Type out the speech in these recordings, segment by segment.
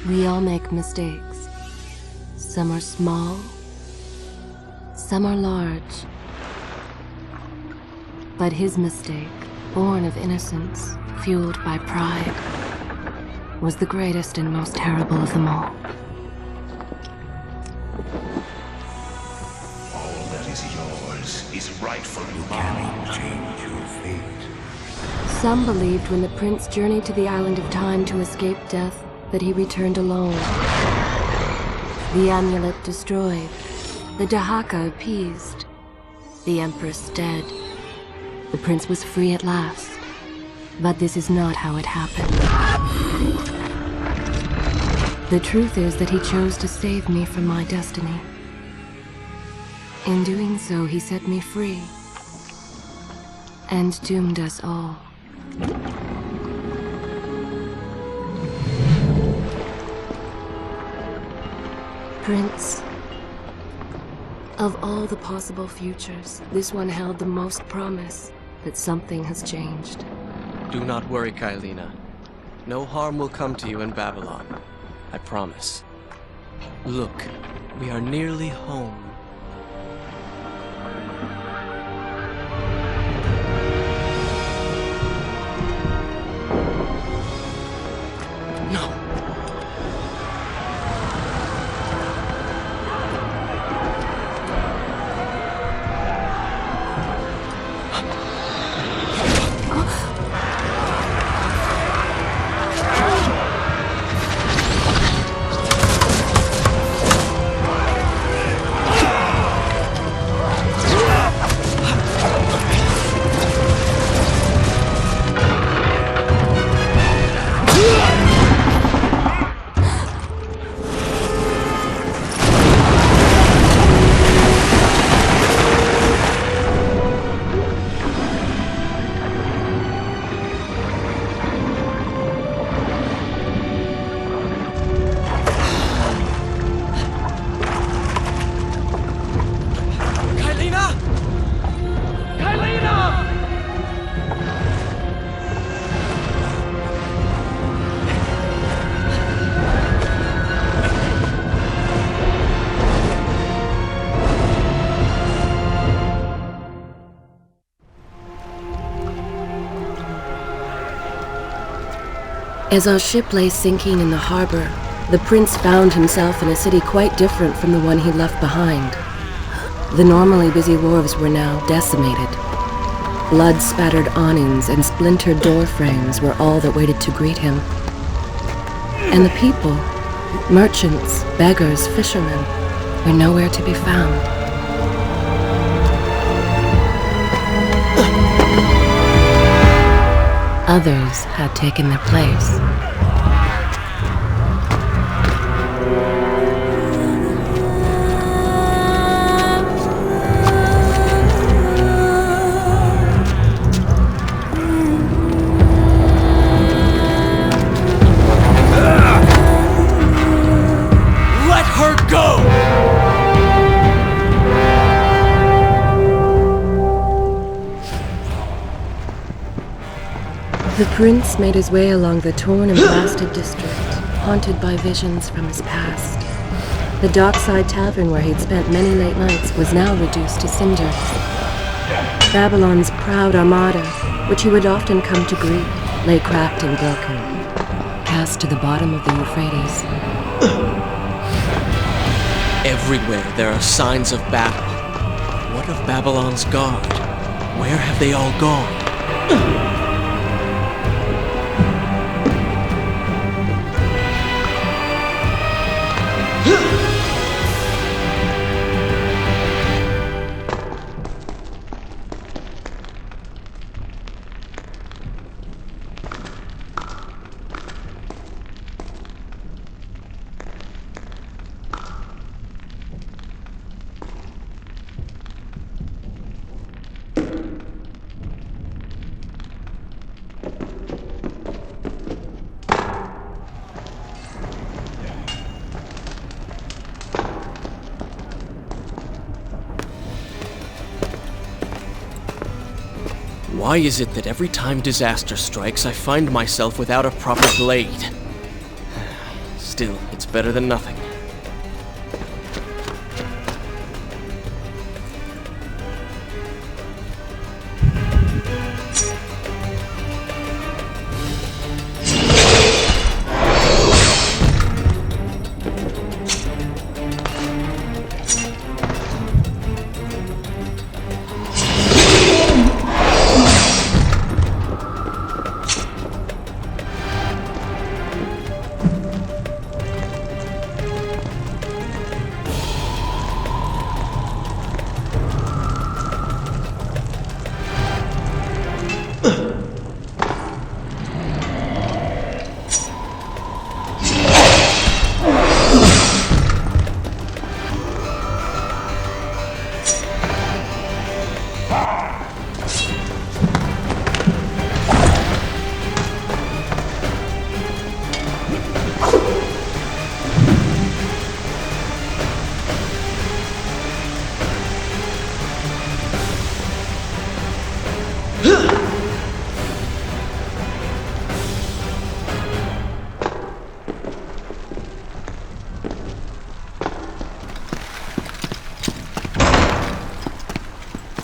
We all make mistakes. Some are small, some are large. But his mistake, born of innocence, fueled by pride, was the greatest and most terrible of them all. All that is yours is rightfully You mine. cannot change your fate. Some believed when the prince journeyed to the Island of Time to escape death that he returned alone. The amulet destroyed, the Dahaka appeased, the Empress dead. The prince was free at last. But this is not how it happened. The truth is that he chose to save me from my destiny. In doing so, he set me free and doomed us all. Prince, of all the possible futures, this one held the most promise that something has changed. Do not worry, Kailina. No harm will come to you in Babylon. I promise. Look, we are nearly home. No! As our ship lay sinking in the harbor, the prince found himself in a city quite different from the one he left behind. The normally busy wharves were now decimated. Blood-spattered awnings and splintered door frames were all that waited to greet him. And the people, merchants, beggars, fishermen, were nowhere to be found. Others had taken their place. Let her go! The prince made his way along the torn and blasted district, haunted by visions from his past. The dockside tavern where he'd spent many late nights was now reduced to cinders. Babylon's proud armada, which he would often come to greet, lay cracked and broken, cast to the bottom of the Euphrates. Everywhere there are signs of battle. What of Babylon's guard? Where have they all gone? Why is it that every time disaster strikes, I find myself without a proper blade? Still, it's better than nothing.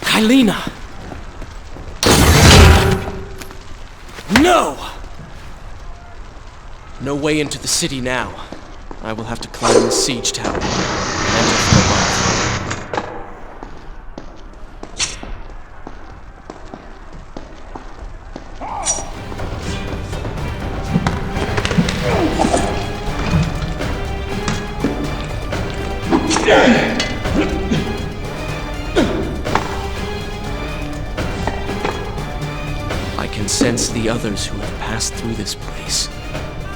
Kylina! No! No way into the city now. I will have to climb the siege tower and enter from above. I can sense the others who have passed through this place,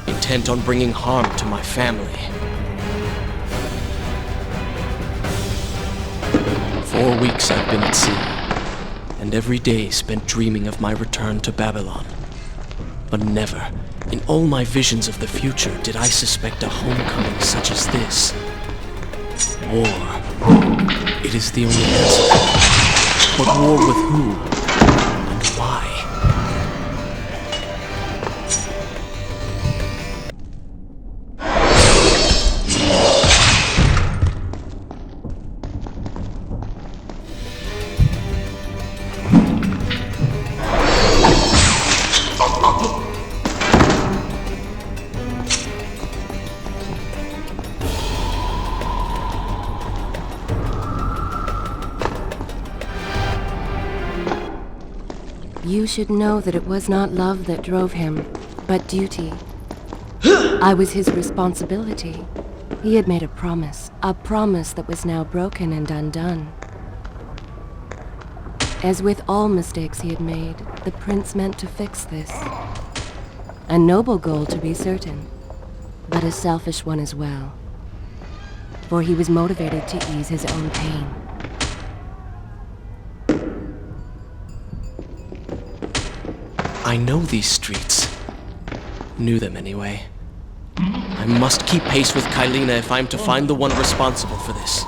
intent on bringing harm to my family. 4 weeks I've been at sea, and every day spent dreaming of my return to Babylon. But never, in all my visions of the future, did I suspect a homecoming such as this. War. It is the only answer. But war with who? And why? You should know that it was not love that drove him, but duty. I was his responsibility. He had made a promise that was now broken and undone. As with all mistakes he had made, the prince meant to fix this. A noble goal, to be certain, but a selfish one as well. For he was motivated to ease his own pain. I know these streets. Knew them anyway. I must keep pace with Kylina if I'm to find the one responsible for this.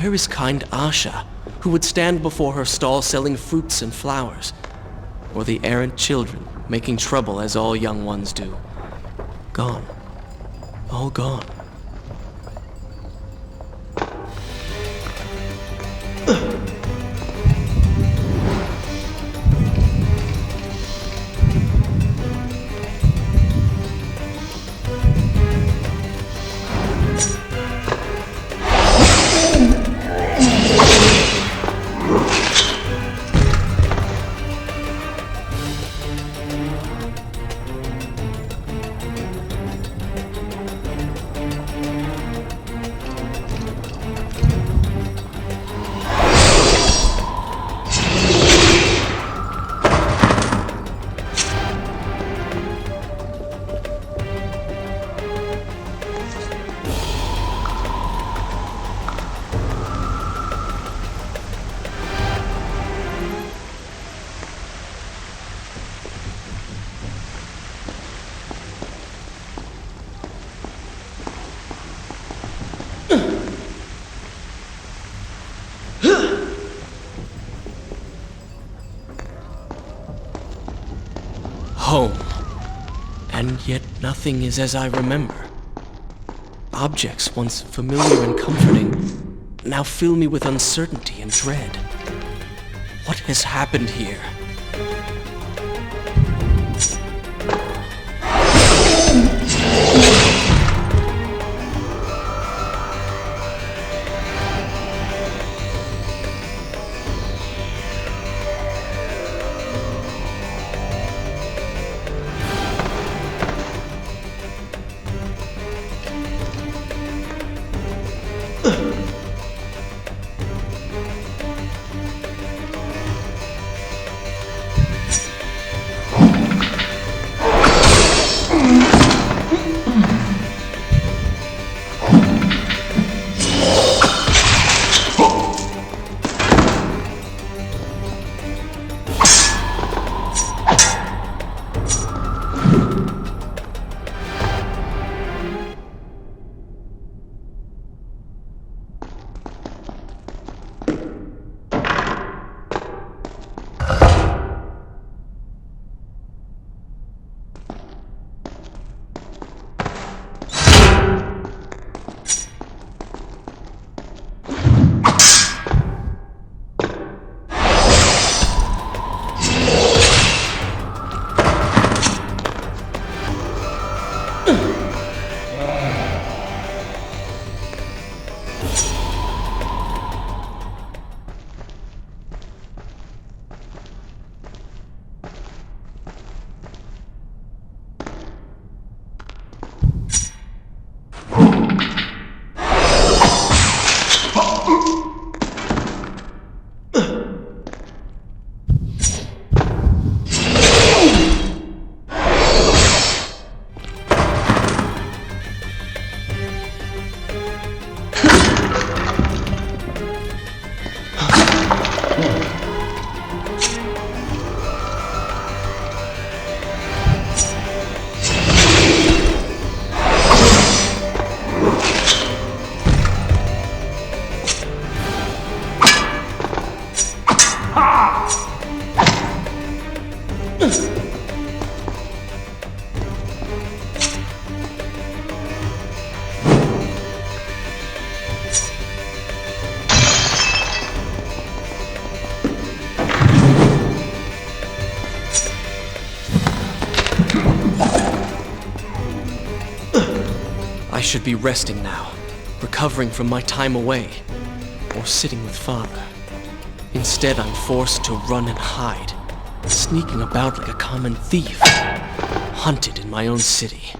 Where is kind Asha, who would stand before her stall selling fruits and flowers? Or the errant children, making trouble as all young ones do? Gone. All gone. Home. And yet nothing is as I remember. Objects once familiar and comforting now fill me with uncertainty and dread. What has happened here? I should be resting now, recovering from my time away, or sitting with Father. Instead, I'm forced to run and hide, sneaking about like a common thief, hunted in my own city.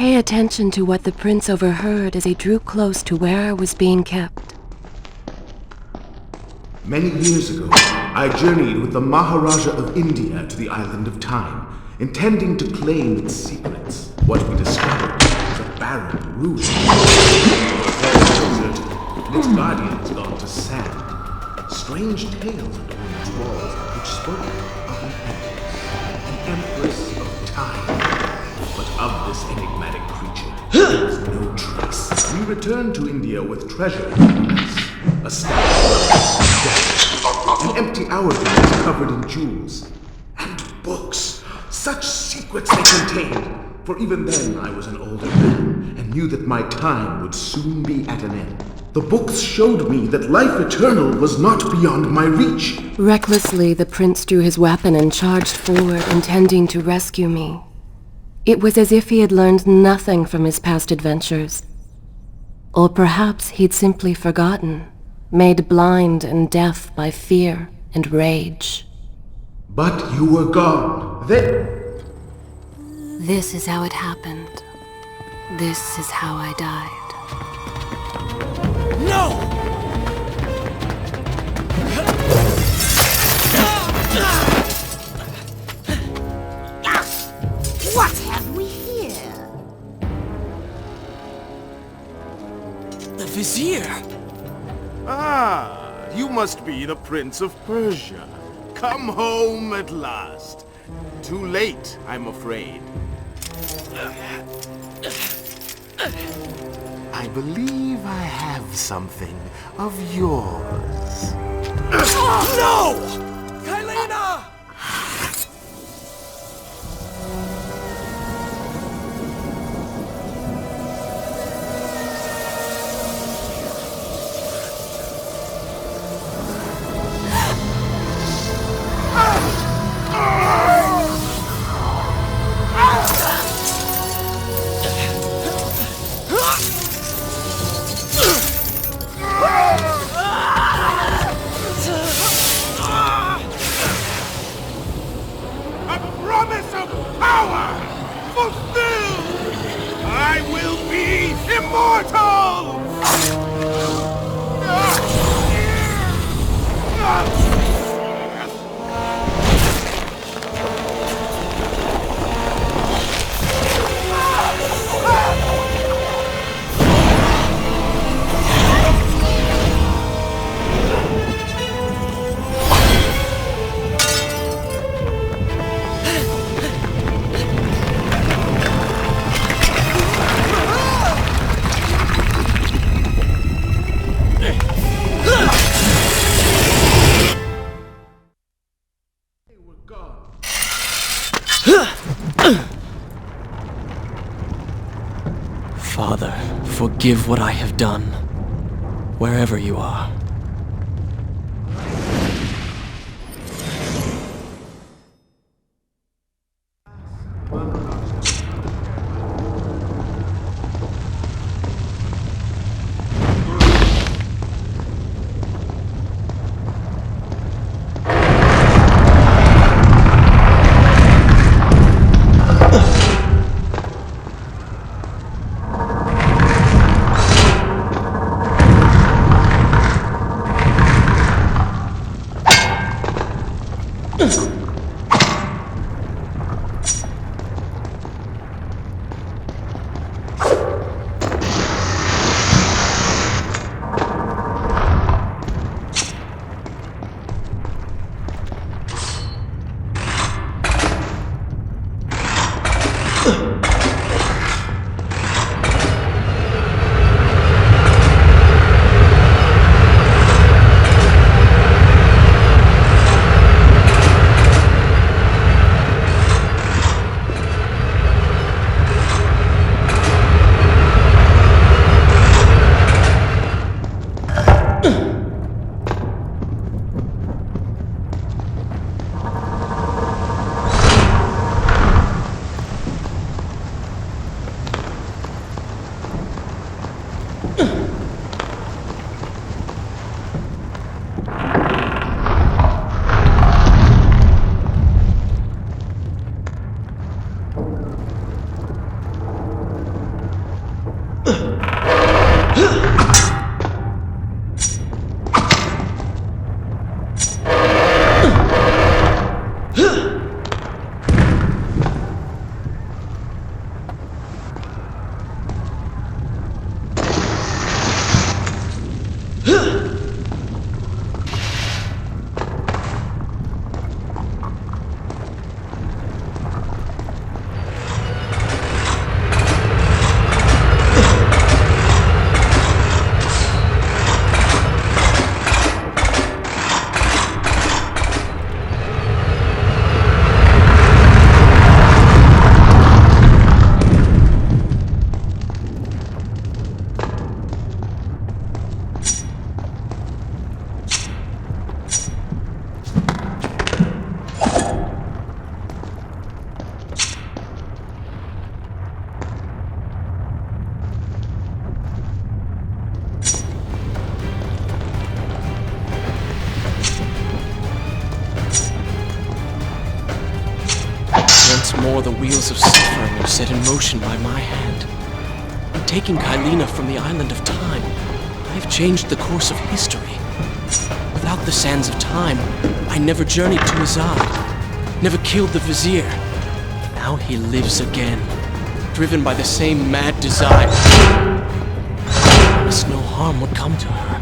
pay attention to what the prince overheard as he drew close to where I was being kept. Many years ago, I journeyed with the Maharaja of India to the island of Time, intending to claim its secrets. What we discovered was a barren, ruined, deserted, and its guardians gone to sand. Strange tales adorned its walls, which spoke of an empress of time. But of this enigmatic creature, there was no trace. We returned to India with treasure, a statue, an empty hourglass covered in jewels, and books. Such secrets they contained. For even then I was an older man and knew that my time would soon be at an end. The books showed me that life eternal was not beyond my reach. Recklessly, the prince drew his weapon and charged forward, intending to rescue me. It was as if he had learned nothing from his past adventures. Or perhaps he'd simply forgotten, made blind and deaf by fear and rage. But you were gone. This is how it happened. This is how I died. No! What have we here? The Vizier! Ah, you must be the Prince of Persia. Come home at last. Too late, I'm afraid. I believe I have something of yours. No! Kylena! A promise of power! Fulfilled! I will be immortal! Father, forgive what I have done, wherever you are. the wheels of suffering are set in motion by my hand. In taking Kylina from the island of time, I have changed the course of history. Without the sands of time, I never journeyed to Azad, never killed the Vizier. Now he lives again, driven by the same mad desire. I promised no harm would come to her.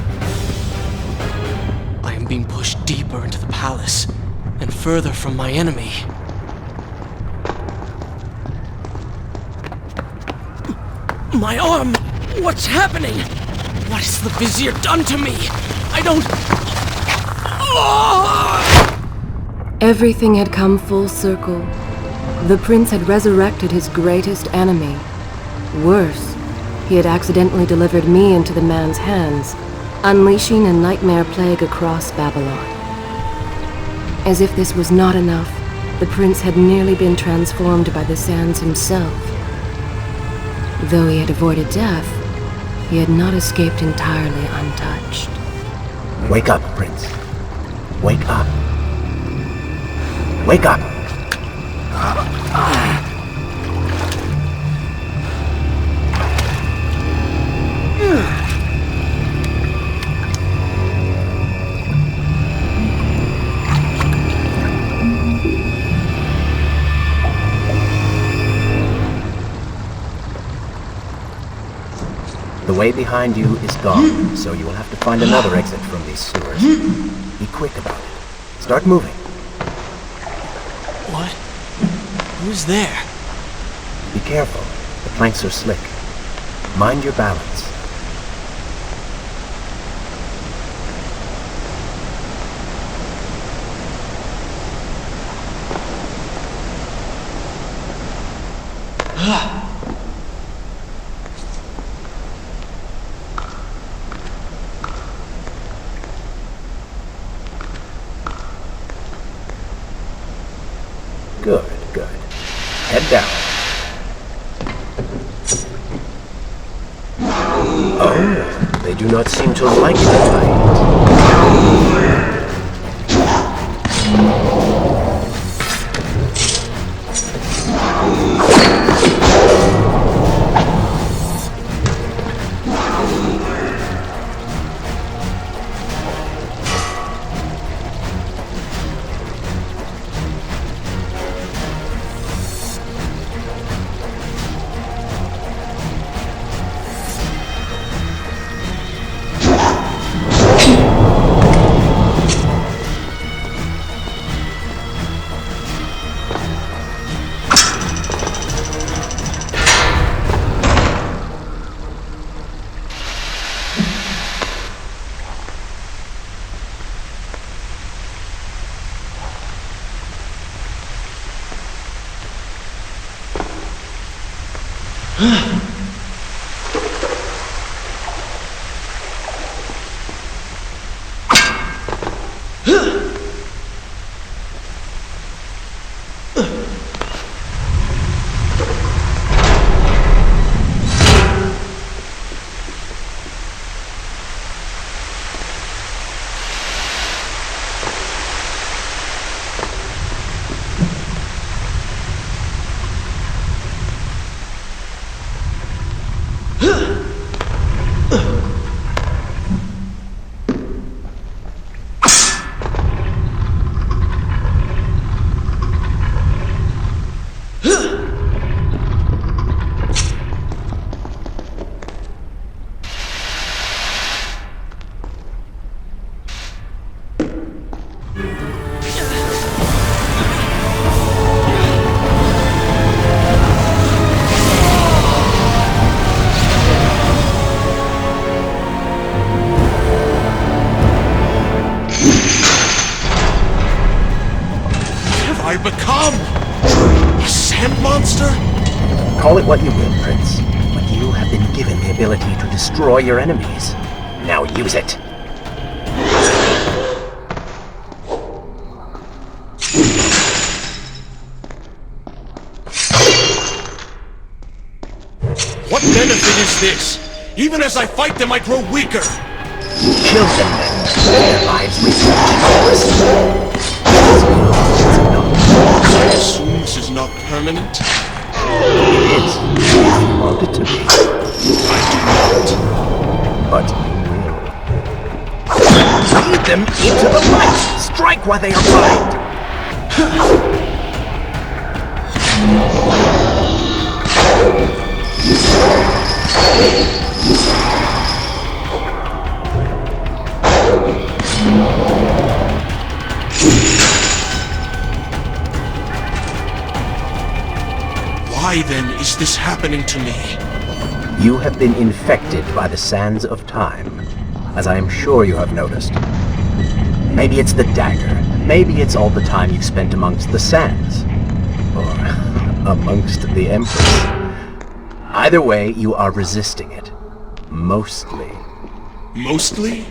I am being pushed deeper into the palace, and further from my enemy. My arm! What's happening? What has the Vizier done to me? I don't... Everything had come full circle. The prince had resurrected his greatest enemy. Worse, he had accidentally delivered me into the man's hands, unleashing a nightmare plague across Babylon. As if this was not enough, the prince had nearly been transformed by the sands himself. Though he had avoided death, he had not escaped entirely untouched. Wake up, Prince. Wake up. Wake up! The way behind you is gone, so you will have to find another exit from these sewers. Be quick about it. Start moving. What? Who's there? Be careful. The planks are slick. Mind your balance. Good, good. Head down. Oh, they do not seem to like the light. I become? A sand monster? Call it what you will, Prince, but you have been given the ability to destroy your enemies. Now use it. What benefit is this? Even as I fight them, I grow weaker. Kill them then. Their lives reflect yours. I assume this is not permanent. permanent? It is. If you want it to be. But you will. Lead them into the light! Strike while they are blind! Why then is this happening to me? You have been infected by the sands of time, as I am sure you have noticed. Maybe it's the dagger. Maybe it's all the time you've spent amongst the sands. Or amongst the Empress. Either way, you are resisting it. Mostly. Mostly?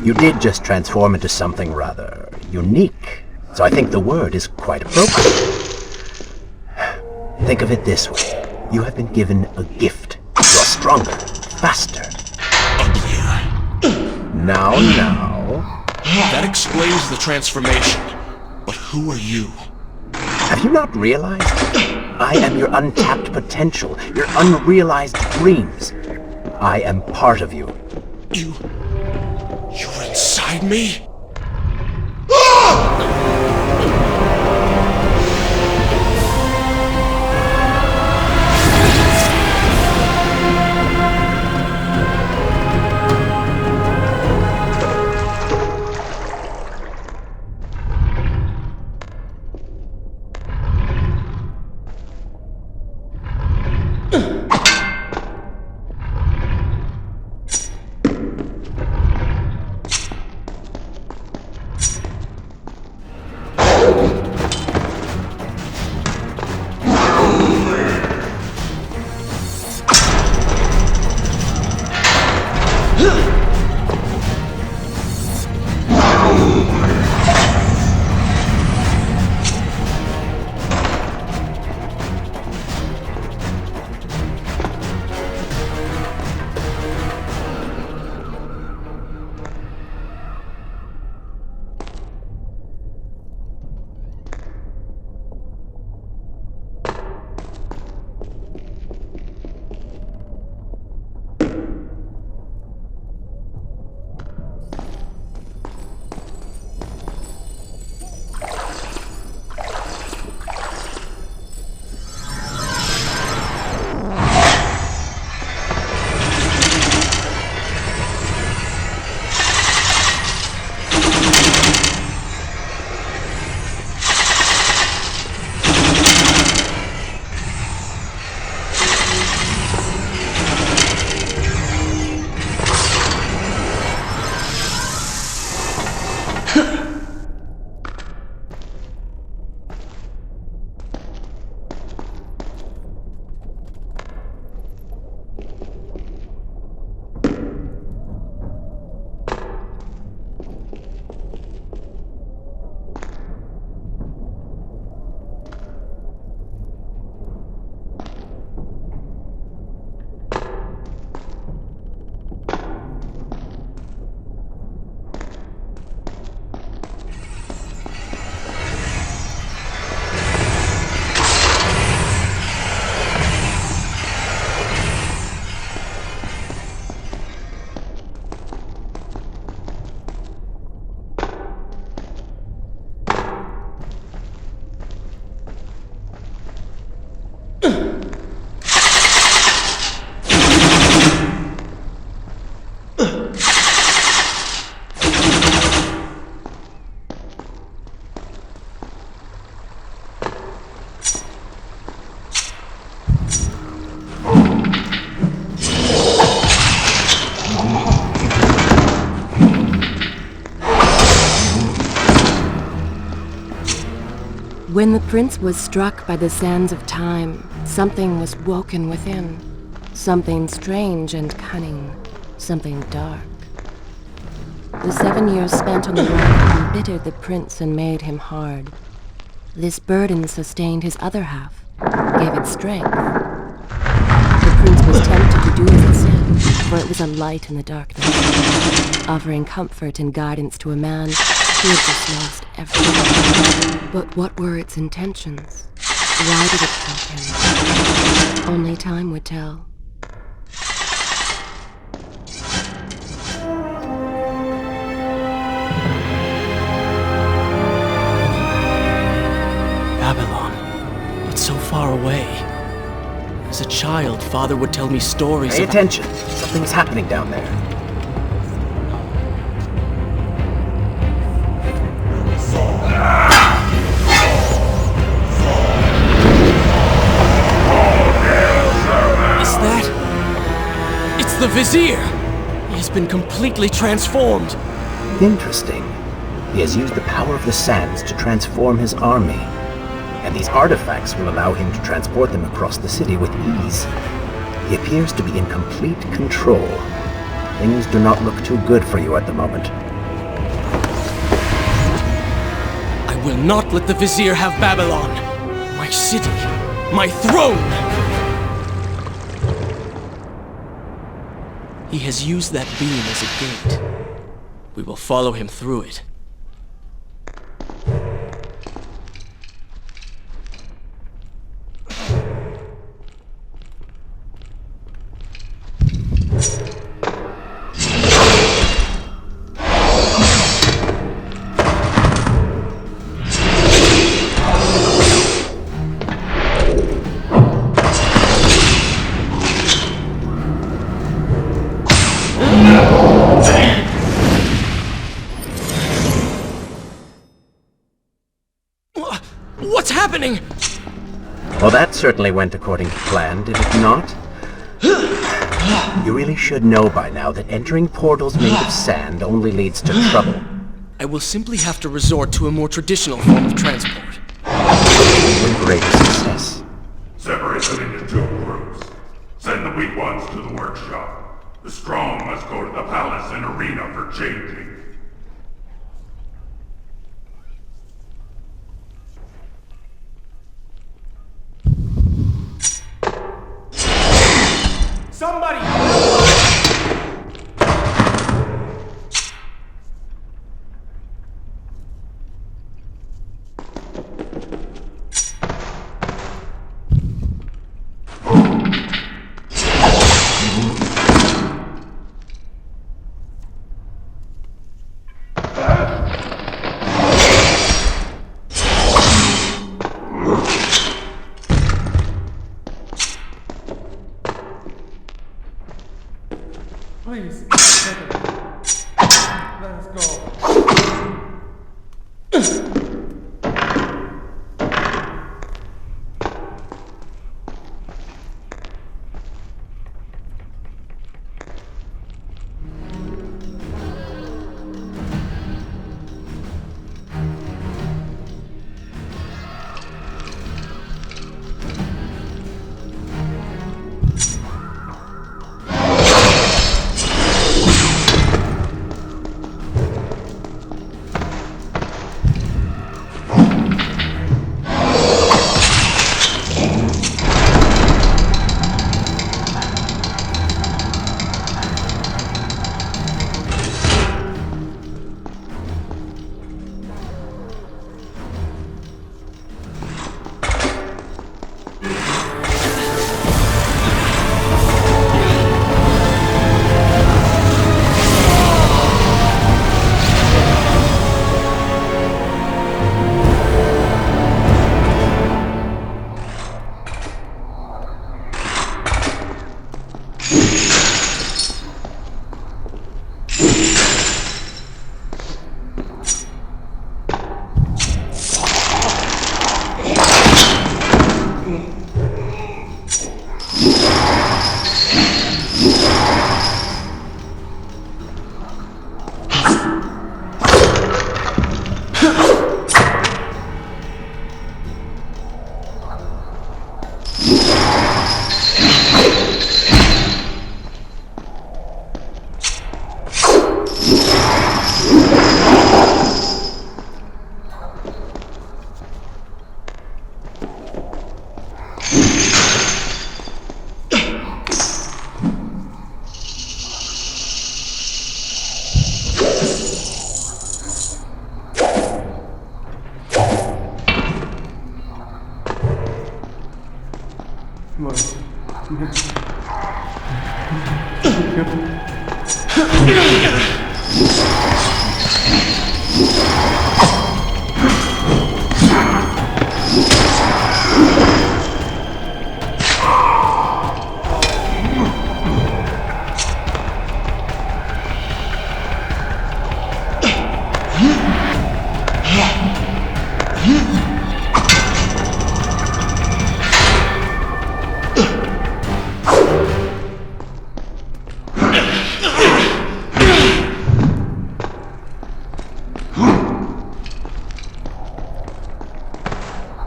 You did just transform into something rather unique, so I think the word is quite appropriate. Think of it this way. You have been given a gift. You are stronger, faster. Uglier. Now. That explains the transformation. But who are you? Have you not realized? I am your untapped potential, your unrealized dreams. I am part of you. You're inside me? When the prince was struck by the sands of time, something was woken within. Something strange and cunning. Something dark. The 7 years spent on the rock embittered the prince and made him hard. This burden sustained his other half, gave it strength. The prince was tempted to do as it said, for it was a light in the darkness, offering comfort and guidance to a man who had just lost everything. But what were its intentions? Why did it choke him? Only time would tell. Babylon, but so far away. As a child, Father would tell me stories Pay of... attention. Something's happening down there. Is that... It's the Vizier! He has been completely transformed. Interesting. He has used the power of the sands to transform his army. And these artifacts will allow him to transport them across the city with ease. He appears to be in complete control. Things do not look too good for you at the moment. I will not let the Vizier have Babylon. My city. My throne! He has used that beam as a gate. We will follow him through it. What's happening? Well, that certainly went according to plan, did it not? You really should know by now that entering portals made of sand only leads to trouble. I will simply have to resort to a more traditional form of transport. With great success. Separate them into two groups. Send the weak ones to the workshop. The strong must go to the palace and arena for changing. Somebody! Please, let us go.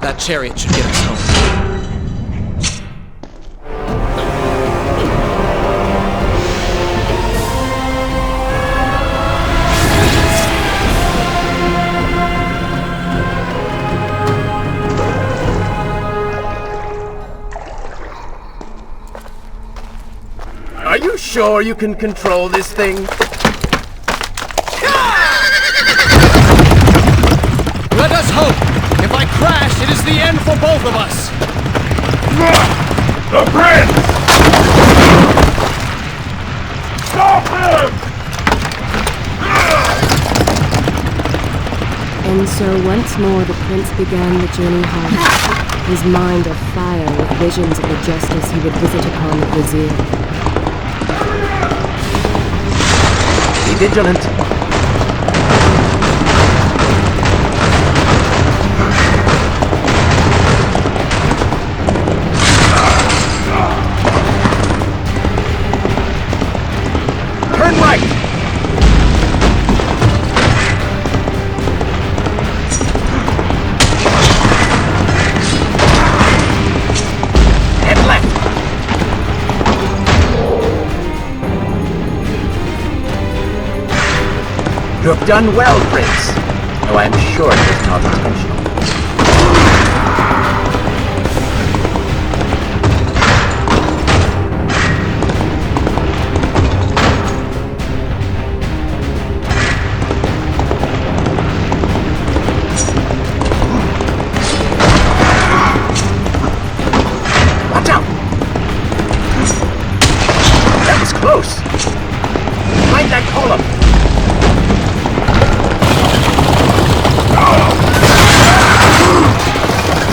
That chariot should get us home. Are you sure you can control this thing? Let us hope! If I crash, it is the end for both of us! The prince! Stop him! And so once more the prince began the journey home, his mind afire with visions of the justice he would visit upon the vizier. Be vigilant. Turn right! And left! You have done well, Prince, though I am sure it was not intentional. Watch out! That was close! Find that column!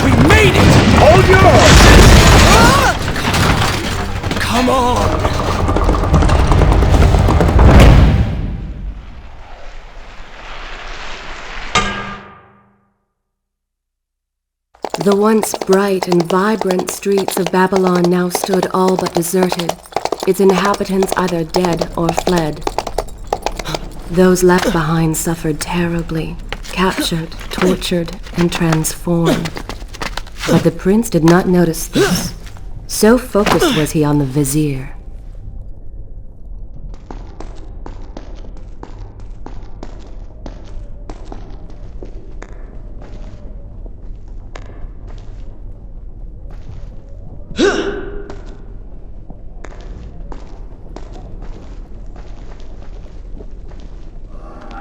We made it! Hold your horses! Come on! The once bright and vibrant streets of Babylon now stood all but deserted, its inhabitants either dead or fled. Those left behind suffered terribly, captured, tortured, and transformed. But the prince did not notice this. So focused was he on the vizier.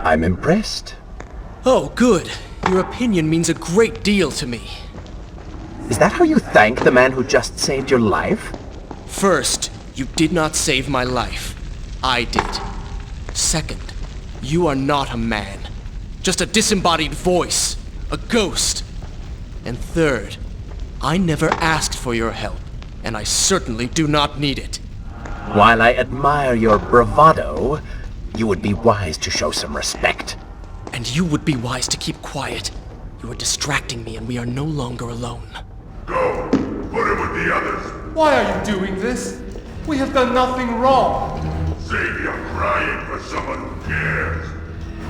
I'm impressed. Oh, good. Your opinion means a great deal to me. Is that how you thank the man who just saved your life? First, you did not save my life. I did. Second, you are not a man. Just a disembodied voice. A ghost. And third, I never asked for your help, and I certainly do not need it. While I admire your bravado, you would be wise to show some respect. And you would be wise to keep quiet. You are distracting me, and we are no longer alone. Go. Put him with the others. Why are you doing this? We have done nothing wrong. Save your crying for someone who cares.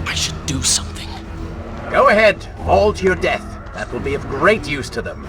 I should do something. Go ahead, fall to your death. That will be of great use to them.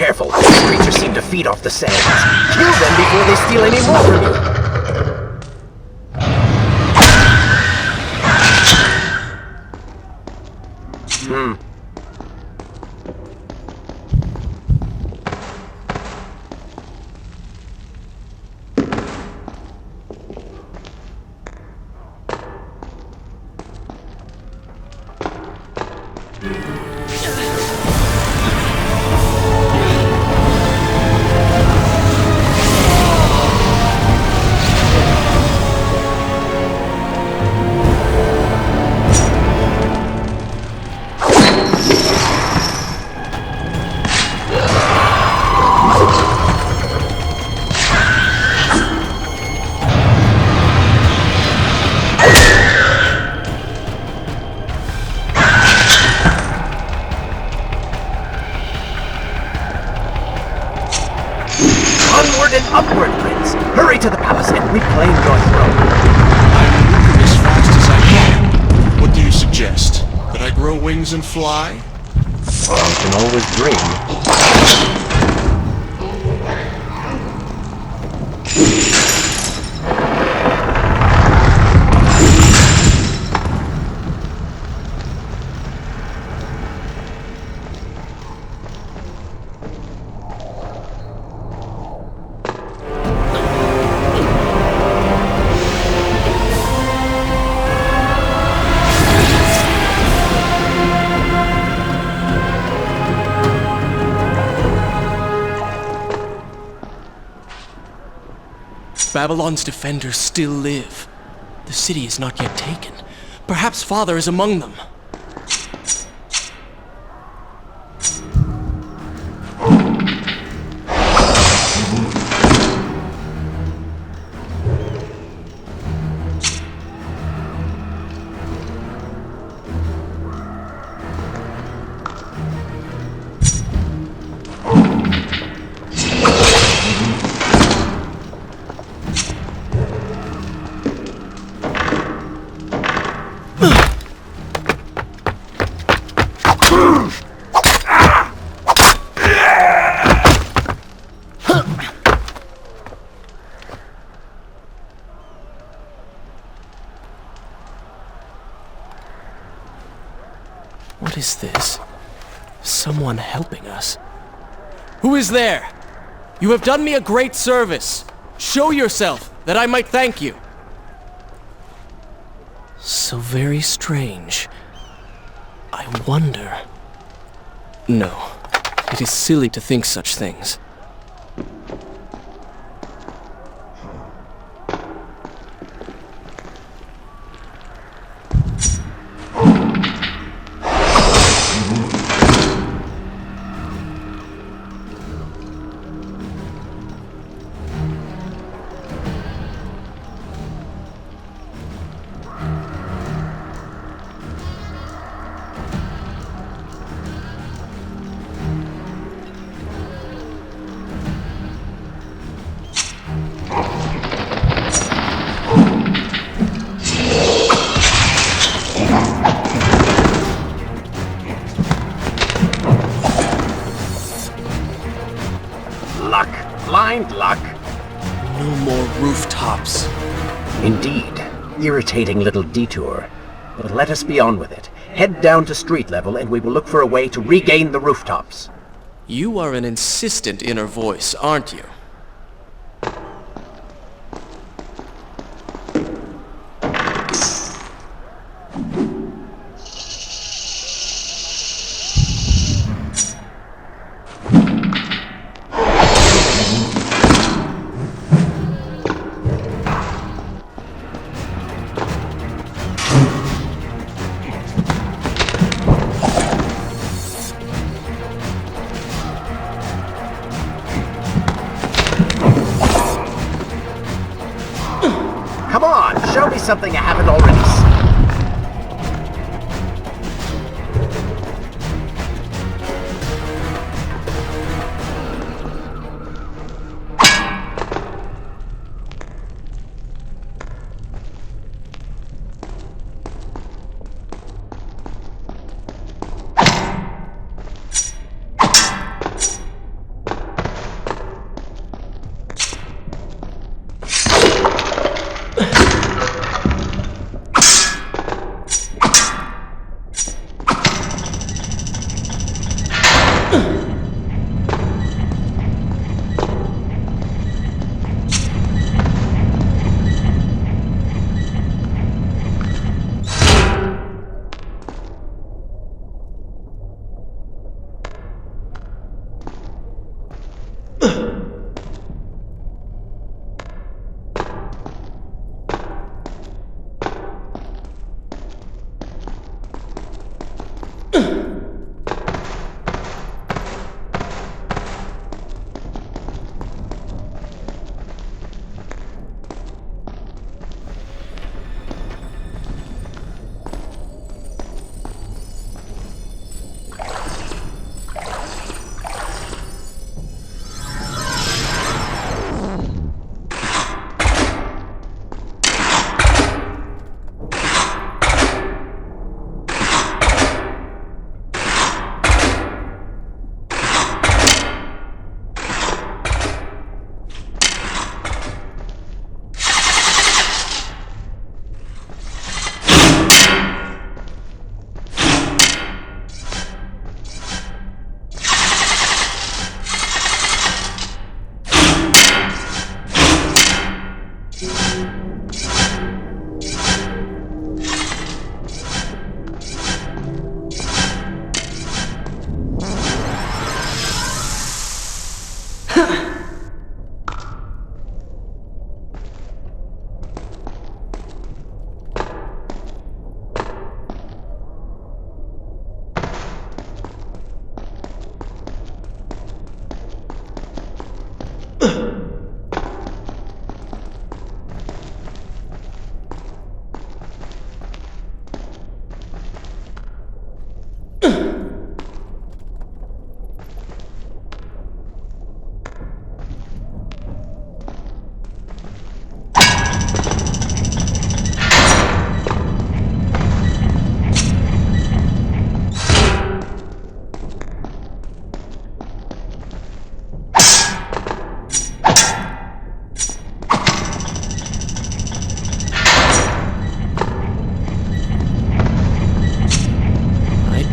careful. These creatures seem to feed off the sands. Kill them before they steal any more from you. Onward and upward, Prince! Hurry to the palace and reclaim your throne! I'm moving as fast as I can. What do you suggest? That I grow wings and fly? One can always dream. Babylon's defenders still live. The city is not yet taken. Perhaps Father is among them. What is this? Someone helping us. Who is there? You have done me a great service. Show yourself, that I might thank you. So very strange. I wonder... No, it is silly to think such things. Blind luck. No more rooftops. Indeed. Irritating little detour. But let us be on with it. Head down to street level and we will look for a way to regain the rooftops. You are an insistent inner voice, aren't you? Come on, show me something I haven't already seen.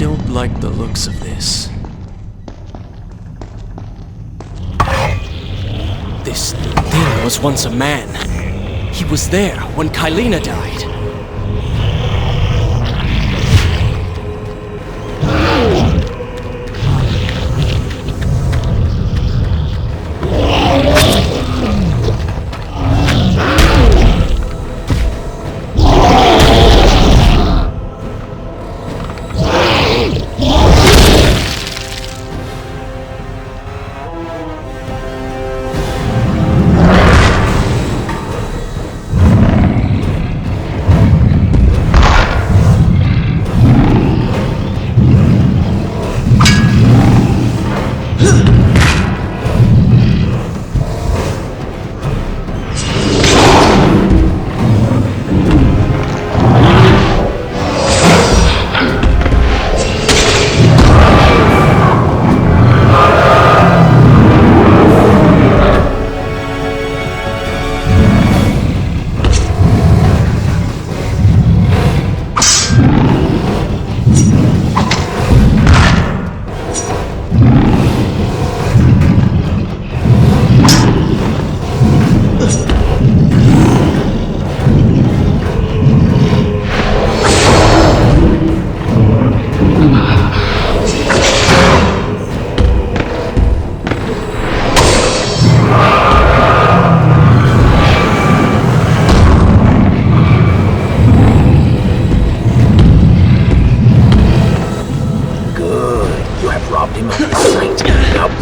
don't like the looks of this. This thing was once a man. He was there when Kylena died.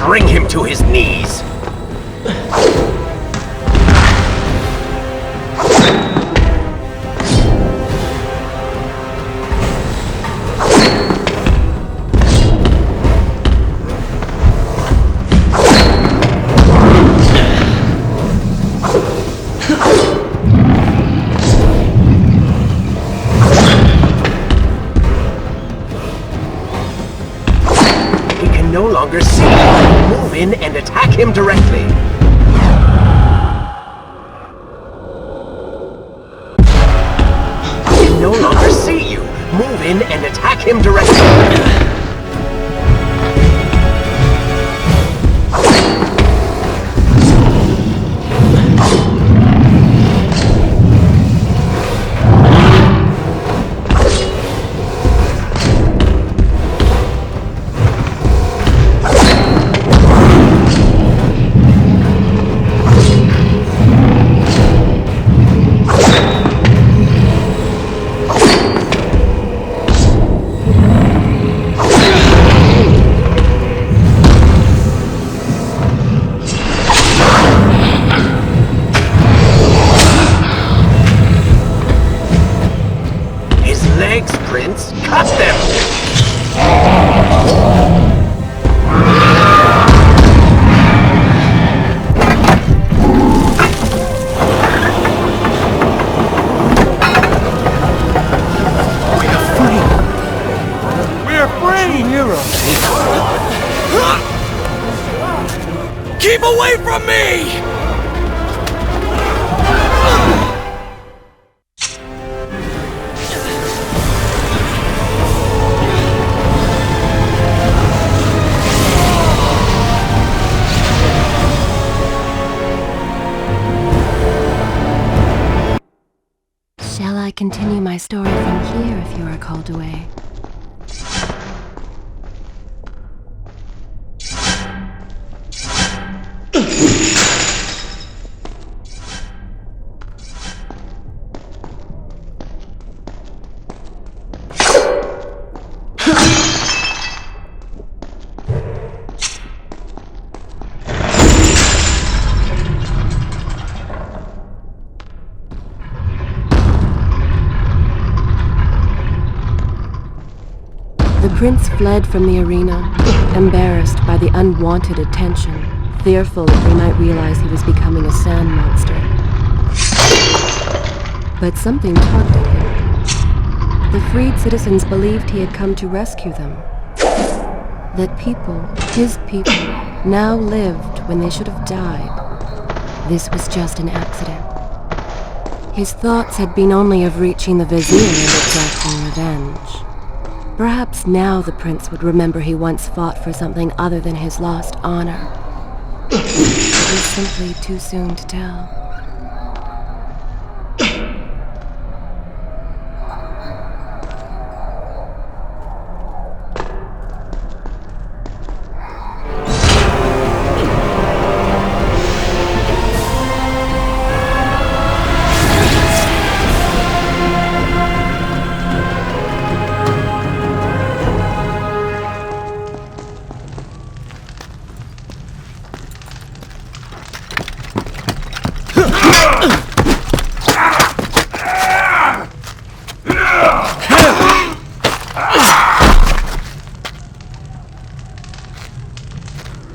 Bring him to his knees! No longer see him. Move in and attack him directly. He can no longer see you. Move in and attack him directly. Prince, cut them! We're free! Heroes! Keep away from me! Shall I continue my story from here if you are called away? The prince fled from the arena, embarrassed by the unwanted attention, fearful that they might realize he was becoming a sand monster. But something tugged at him. The freed citizens believed he had come to rescue them. That people, his people, now lived when they should have died. This was just an accident. His thoughts had been only of reaching the vizier and exacting revenge. Perhaps now the prince would remember he once fought for something other than his lost honor. It was simply too soon to tell.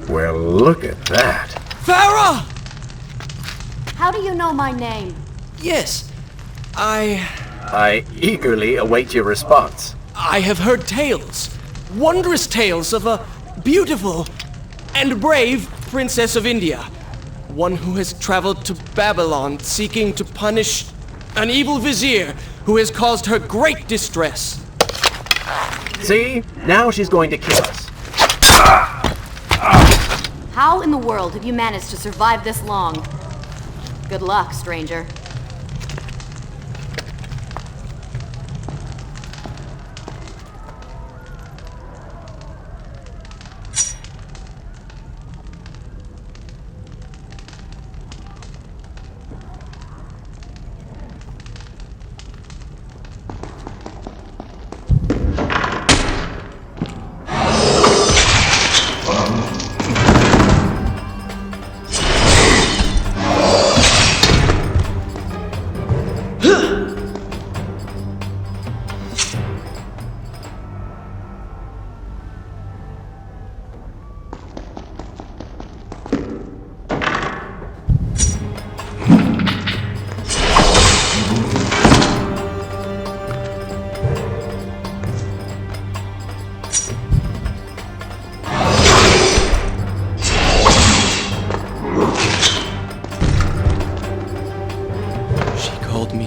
Well, look at that. Farah! How do you know my name? Yes, I eagerly await your response. I have heard tales, wondrous tales of a beautiful and brave princess of India. One who has traveled to Babylon seeking to punish an evil vizier who has caused her great distress. See? Now she's going to kill us. How in the world have you managed to survive this long? Good luck, stranger.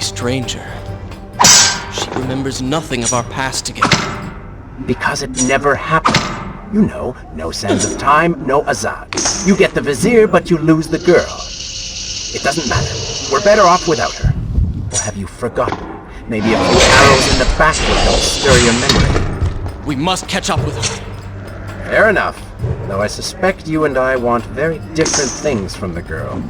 Stranger. She remembers nothing of our past together. Because it never happened. You know, no sands of time, no Azad. You get the vizier, but you lose the girl. It doesn't matter. We're better off without her. Or have you forgotten? Maybe a few arrows in the back will help stir your memory. We must catch up with her. Fair enough. Though I suspect you and I want very different things from the girl.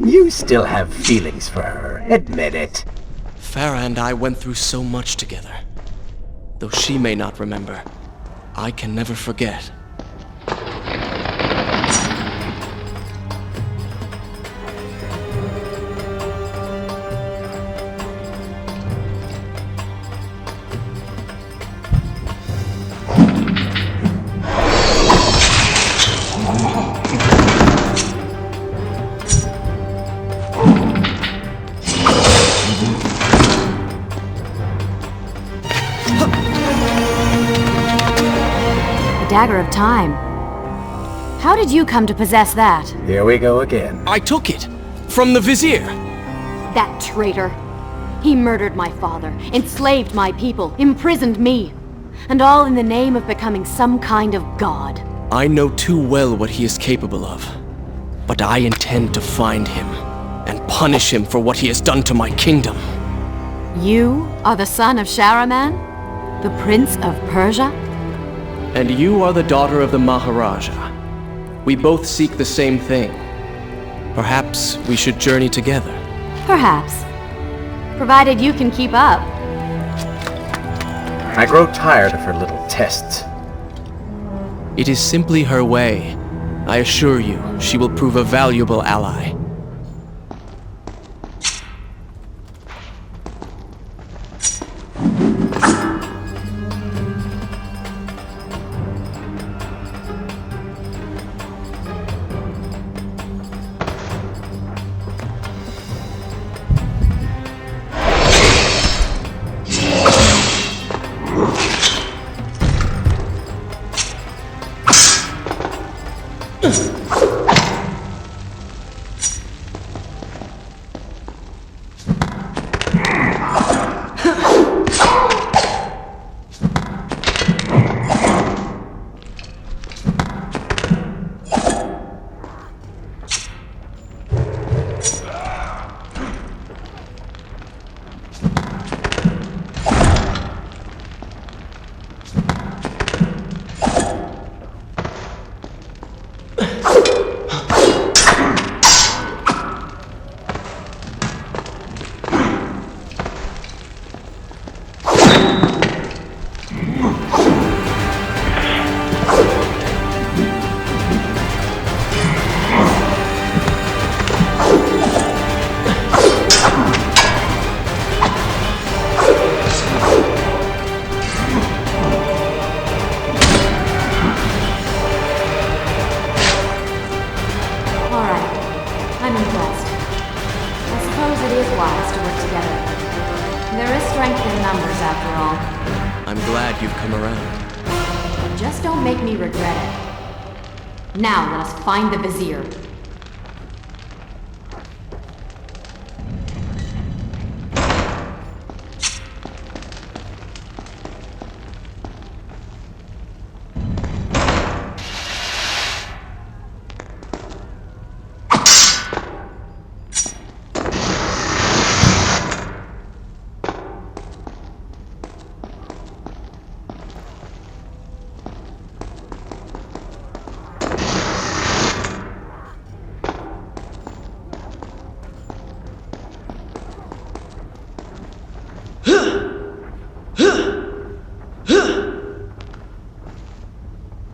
You still have feelings for her. Admit it. Farah and I went through so much together. Though she may not remember, I can never forget. Dagger of Time. How did you come to possess that? Here we go again. I took it from the Vizier. That traitor. He murdered my father, enslaved my people, imprisoned me. And all in the name of becoming some kind of god. I know too well what he is capable of. But I intend to find him and punish him for what he has done to my kingdom. You are the son of Shahraman? The Prince of Persia? And you are the daughter of the Maharaja. We both seek the same thing. Perhaps we should journey together. Perhaps. Provided you can keep up. I grow tired of her little tests. It is simply her way. I assure you, she will prove a valuable ally. I'm glad you've come around. Just don't make me regret it. Now let us find the Vizier.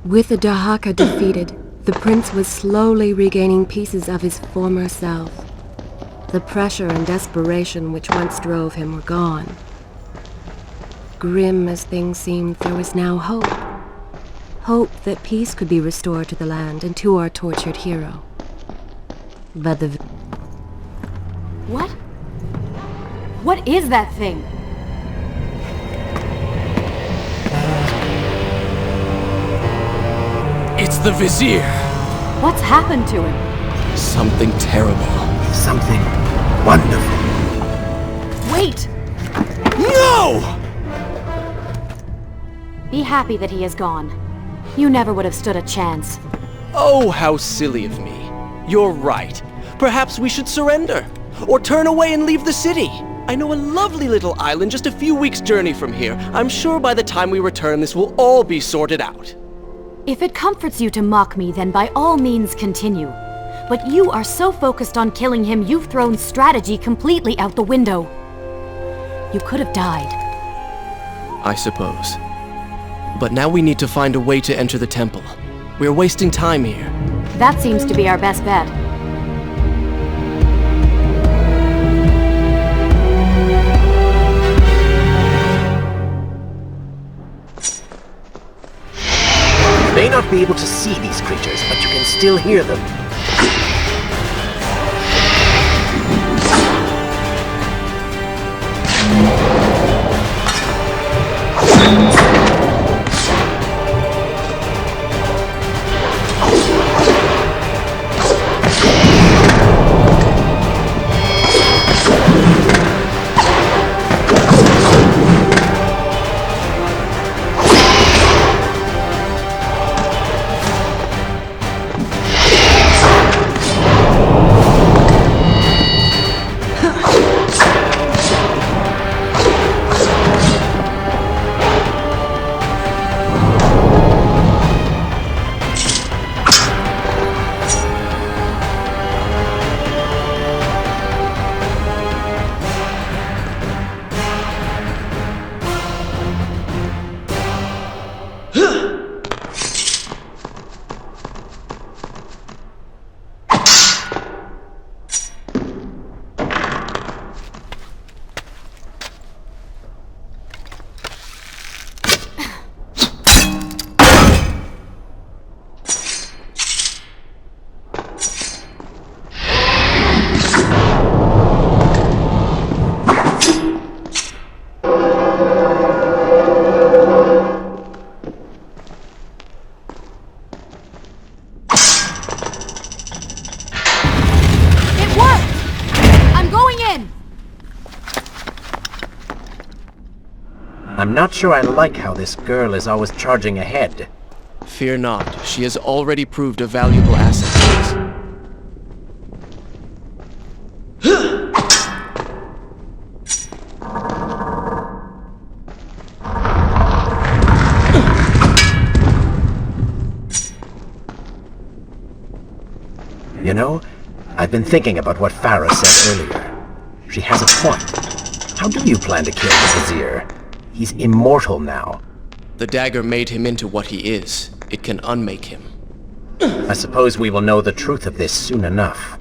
With the Dahaka defeated, the prince was slowly regaining pieces of his former self. The pressure and desperation which once drove him were gone. Grim as things seemed, there was now hope. Hope that peace could be restored to the land and to our tortured hero. But the... What? What is that thing? It's the Vizier! What's happened to him? Something terrible. Something wonderful. Wait! No! Be happy that he is gone. You never would have stood a chance. Oh, how silly of me. You're right. Perhaps we should surrender. Or turn away and leave the city. I know a lovely little island just a few weeks' journey from here. I'm sure by the time we return this will all be sorted out. If it comforts you to mock me, then by all means continue. But you are so focused on killing him, you've thrown strategy completely out the window. You could have died. I suppose. But now we need to find a way to enter the temple. We're wasting time here. That seems to be our best bet. You may not be able to see these creatures, but you can still hear them. I'm not sure I like how this girl is always charging ahead. Fear not, she has already proved a valuable asset to us. You know, I've been thinking about what Farah said earlier. She has a point. How do you plan to kill the Vizier? He's immortal now. The dagger made him into what he is. It can unmake him. I suppose we will know the truth of this soon enough.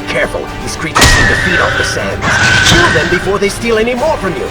Careful, these creatures seem to feed off the sands. Kill them before they steal any more from you.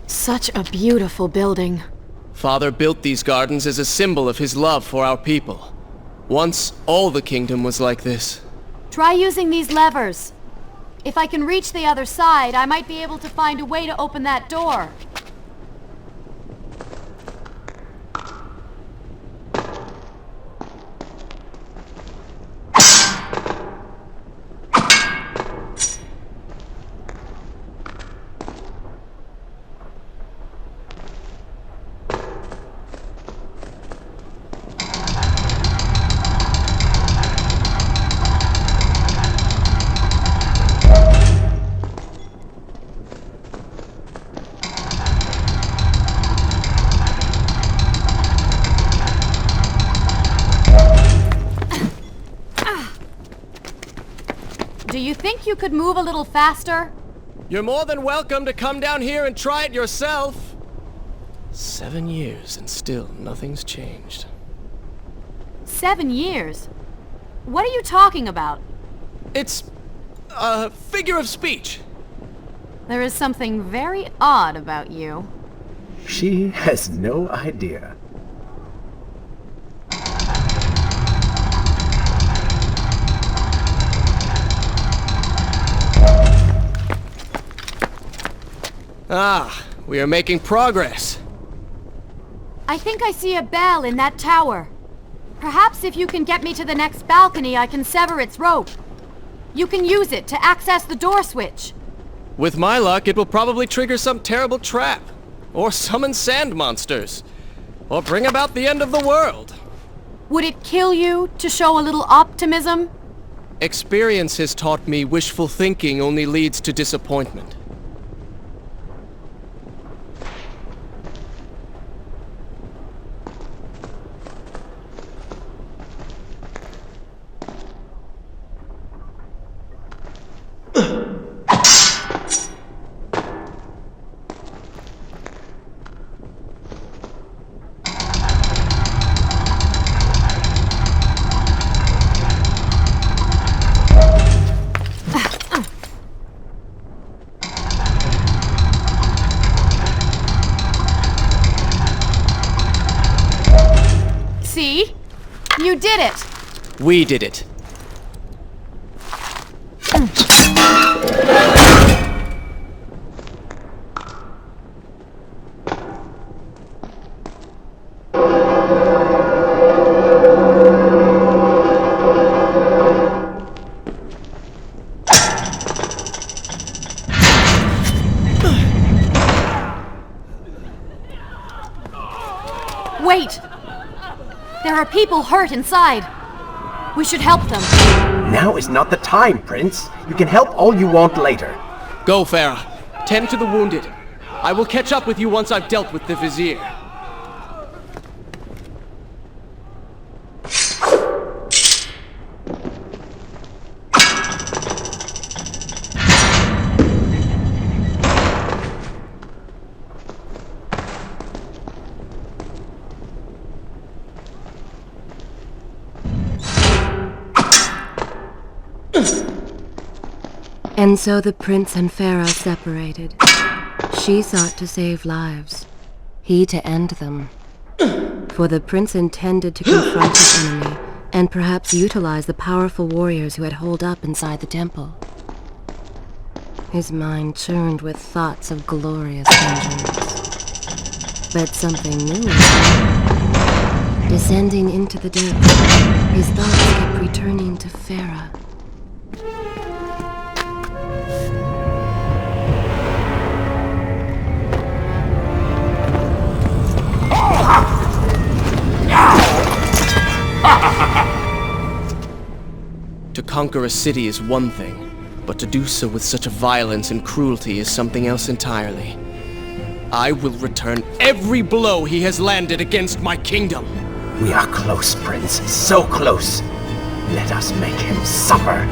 Such a beautiful building. Father built these gardens as a symbol of his love for our people. Once, all the kingdom was like this. Try using these levers. If I can reach the other side, I might be able to find a way to open that door. Do you think you could move a little faster? You're more than welcome to come down here and try it yourself. 7 years and still nothing's changed. 7 years? What are you talking about? It's a figure of speech. There is something very odd about you. She has no idea. Ah, we are making progress. I think I see a bell in that tower. Perhaps if you can get me to the next balcony, I can sever its rope. You can use it to access the door switch. With my luck, it will probably trigger some terrible trap. Or summon sand monsters. Or bring about the end of the world. Would it kill you to show a little optimism? Experience has taught me wishful thinking only leads to disappointment. See? You did it! We did it. Wait! There are people hurt inside. We should help them. Now is not the time, Prince. You can help all you want later. Go, Farah. Tend to the wounded. I will catch up with you once I've dealt with the Vizier. And so the prince and Farah separated. She sought to save lives, he to end them. For the prince intended to confront his enemy and perhaps utilize the powerful warriors who had holed up inside the temple. His mind churned with thoughts of glorious vengeance. But something new was happening. Descending into the depths, his thoughts kept returning to Farah. To conquer a city is one thing, but to do so with such a violence and cruelty is something else entirely. I will return every blow he has landed against my kingdom. We are close, Prince. So close. Let us make him suffer.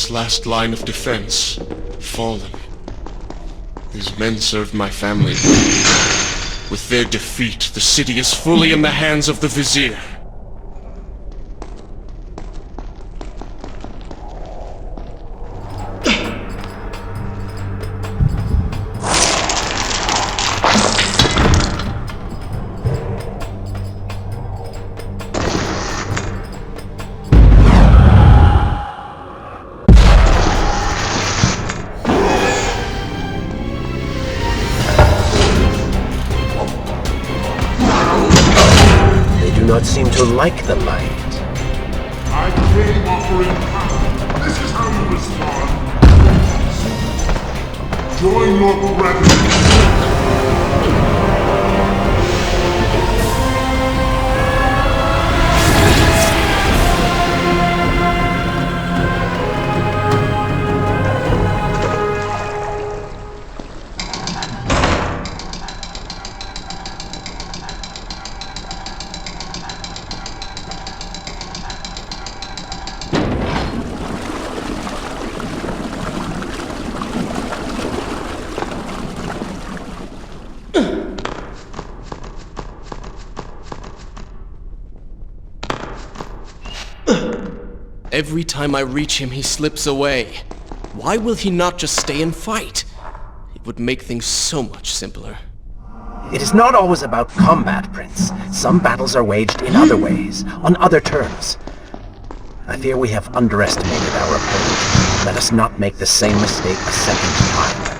world's last line of defense, fallen. These men served my family. With their defeat, the city is fully in the hands of the Vizier. Seem to like the light. I came offering power. This is how you respond. Join your brethren. Every time I reach him, he slips away. Why will he not just stay and fight? It would make things so much simpler. It is not always about combat, Prince. Some battles are waged in other ways, on other terms. I fear we have underestimated our opponent. Let us not make the same mistake a second time.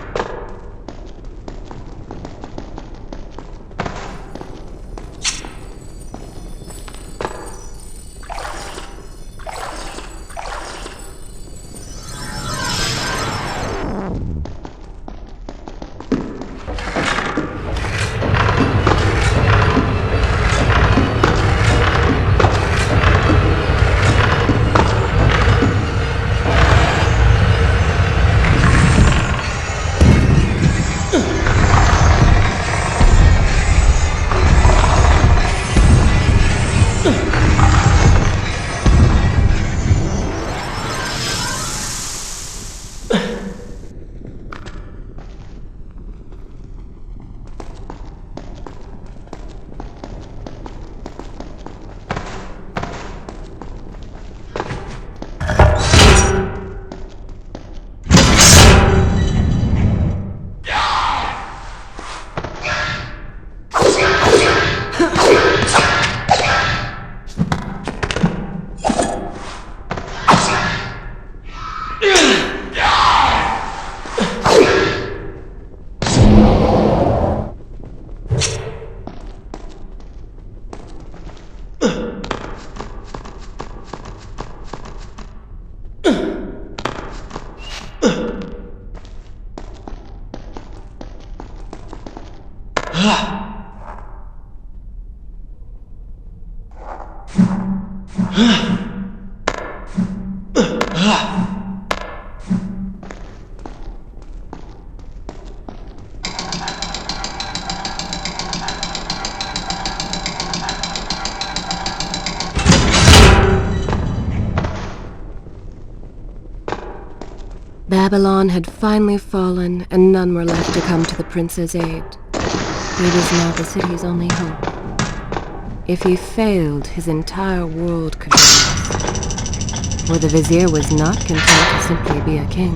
Babylon had finally fallen, and none were left to come to the prince's aid. He was now the city's only hope. If he failed, his entire world could be lost. For the vizier was not content to simply be a king.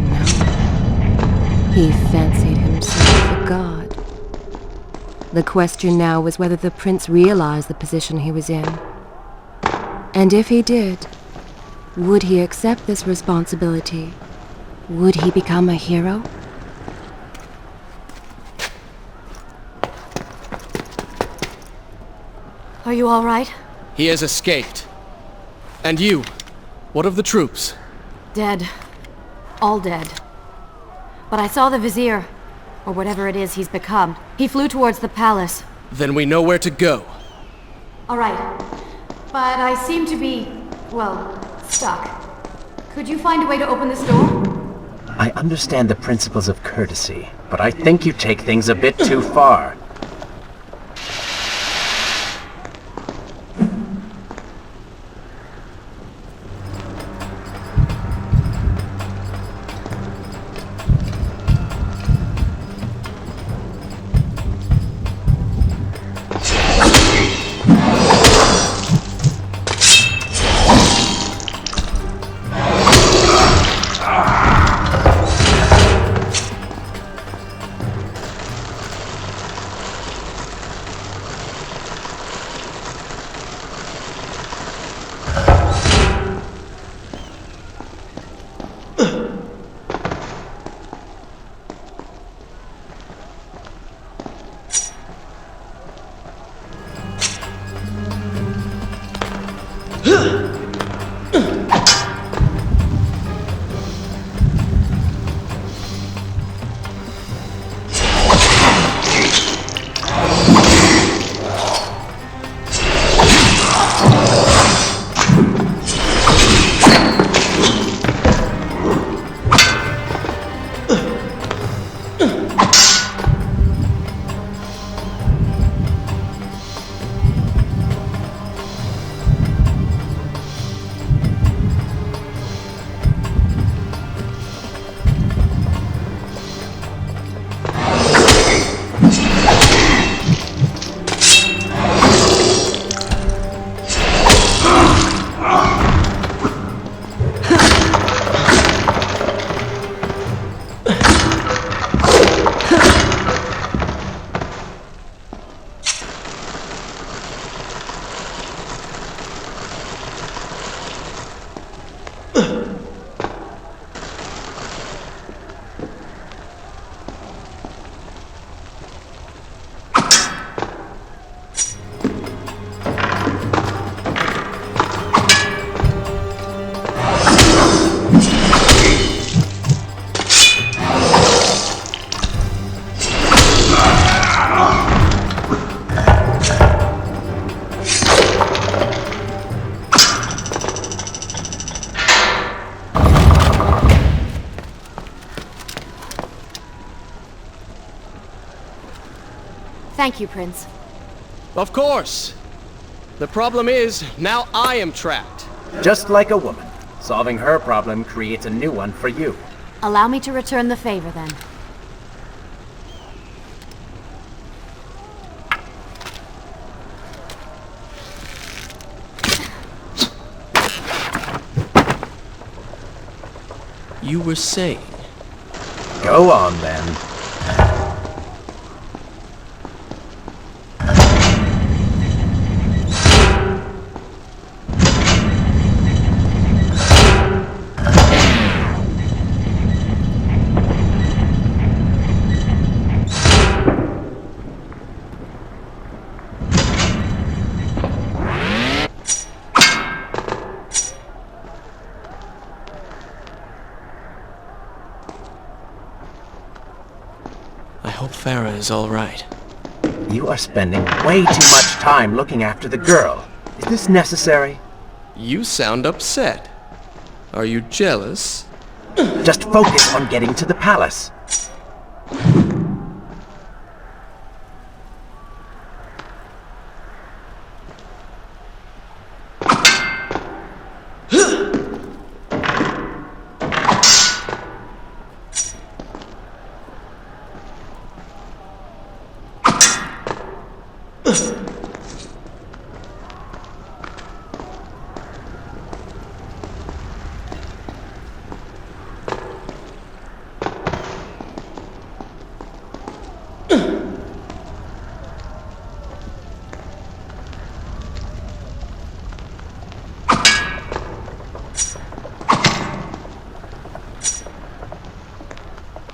No. He fancied himself a god. The question now was whether the prince realized the position he was in. And if he did, would he accept this responsibility? Would he become a hero? Are you all right? He has escaped. And you? What of the troops? Dead. All dead. But I saw the vizier, or whatever it is he's become. He flew towards the palace. Then we know where to go. All right. But I seem to be, well, stuck. Could you find a way to open this door? I understand the principles of courtesy, but I think you take things a bit too far. Thank you, Prince. Of course. The problem is, now I am trapped. Just like a woman. Solving her problem creates a new one for you. Allow me to return the favor, then. You were saying? Go on, then. I hope Farah is all right. You are spending way too much time looking after the girl. Is this necessary? You sound upset. Are you jealous? Just focus on getting to the palace.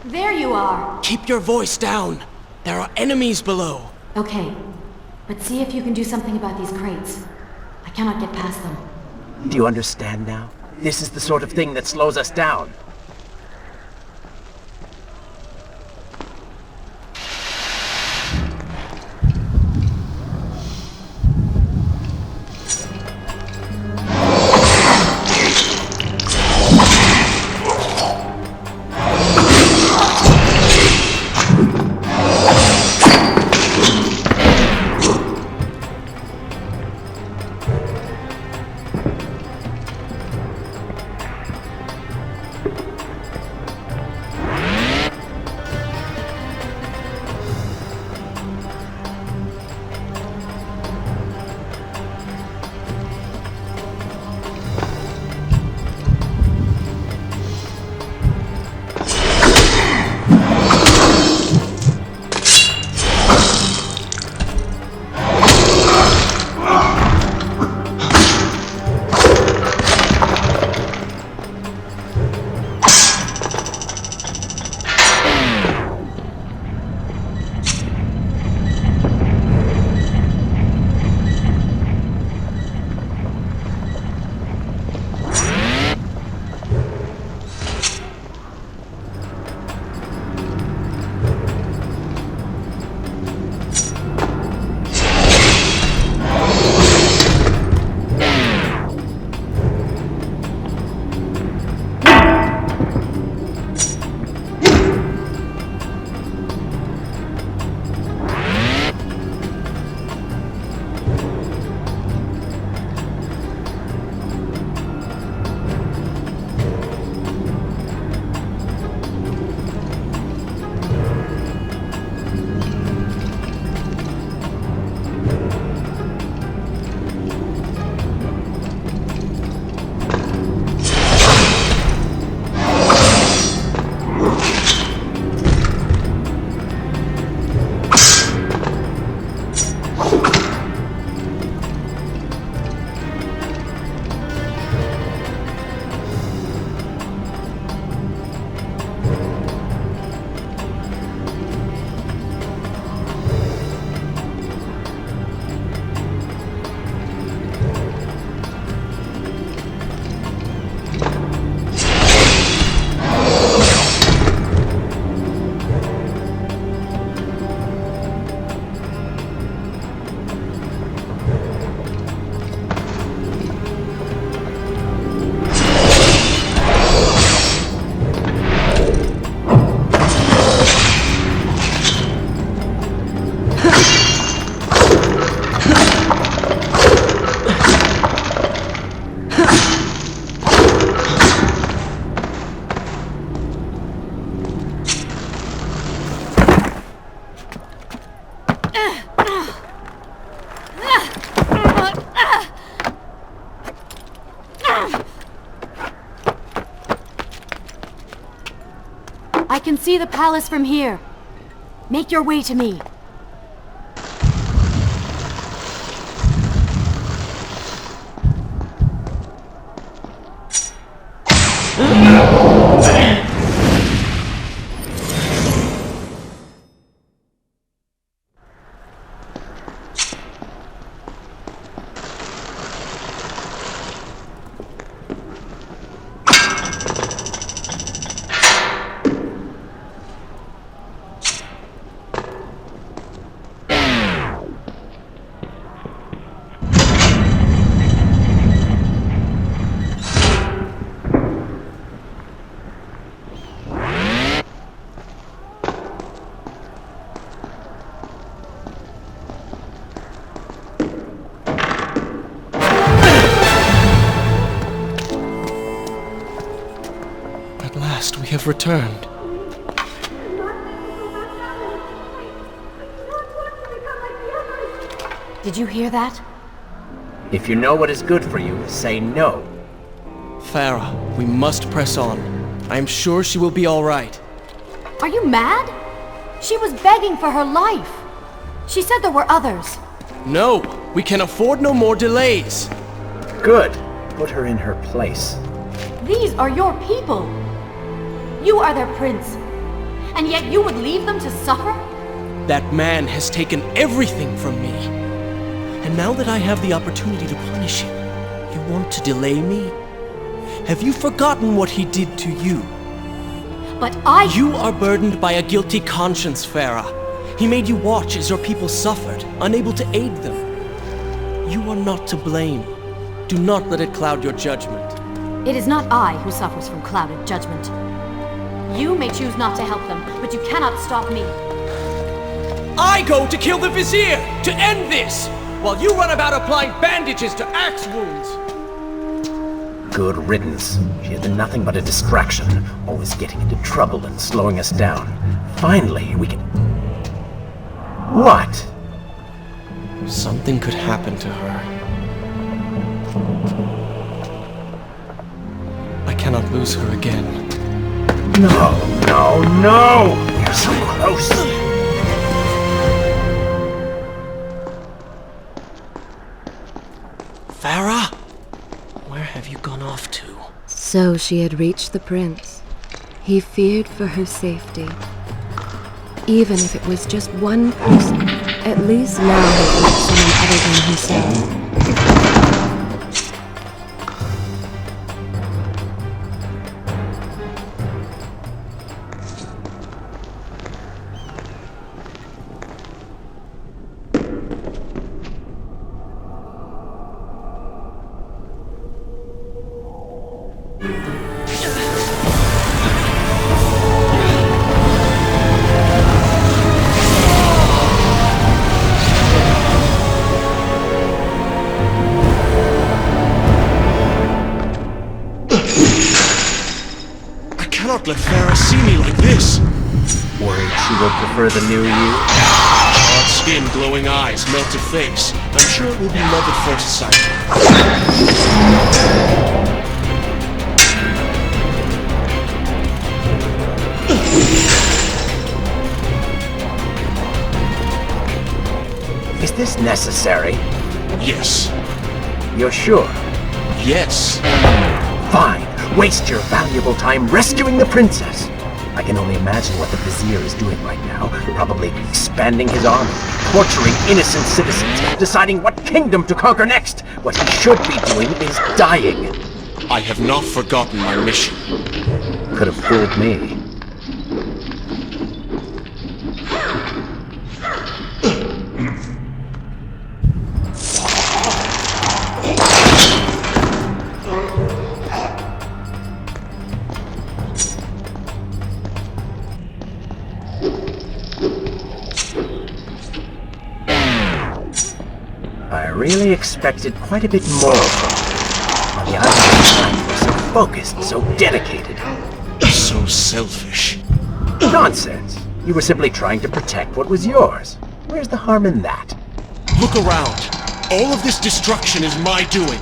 There you are! Keep your voice down. There are enemies below. Okay, but see if you can do something about these crates. I cannot get past them. Do you understand now? This is the sort of thing that slows us down. I can see the palace from here. Make your way to me. We have returned. Did you hear that? If you know what is good for you, say no. Farah, we must press on. I am sure she will be all right. Are you mad? She was begging for her life. She said there were others. No, we can afford no more delays. Good. Put her in her place. These are your people. You are their prince. And yet you would leave them to suffer? That man has taken everything from me. And now that I have the opportunity to punish him, you want to delay me? Have you forgotten what he did to you? But You are burdened by a guilty conscience, Farah. He made you watch as your people suffered, unable to aid them. You are not to blame. Do not let it cloud your judgment. It is not I who suffers from clouded judgment. You may choose not to help them, but you cannot stop me. I go to kill the Vizier, to end this, while you run about applying bandages to axe wounds. Good riddance. She has been nothing but a distraction, always getting into trouble and slowing us down. Finally, we can... What? Something could happen to her. I cannot lose her again. No, no, no! You're so close! Farah? Where have you gone off to? So she had reached the prince. He feared for her safety. Even if it was just one person, at least now he felt someone other than himself. Let Farah see me like this. Worried she will prefer the new you? Hard skin, glowing eyes, melted face. I'm sure it will be love at first sight. Is this necessary? Yes. You're sure? Yes. Fine. Waste your valuable time rescuing the princess. I can only imagine what the Vizier is doing right now. Probably expanding his army, torturing innocent citizens, deciding what kingdom to conquer next. What he should be doing is dying. I have not forgotten my mission. Could have fooled me. I really expected quite a bit more from you. On the other hand, you were so focused, so dedicated. So selfish. Nonsense. You were simply trying to protect what was yours. where's the harm in that? Look around. All of this destruction is my doing.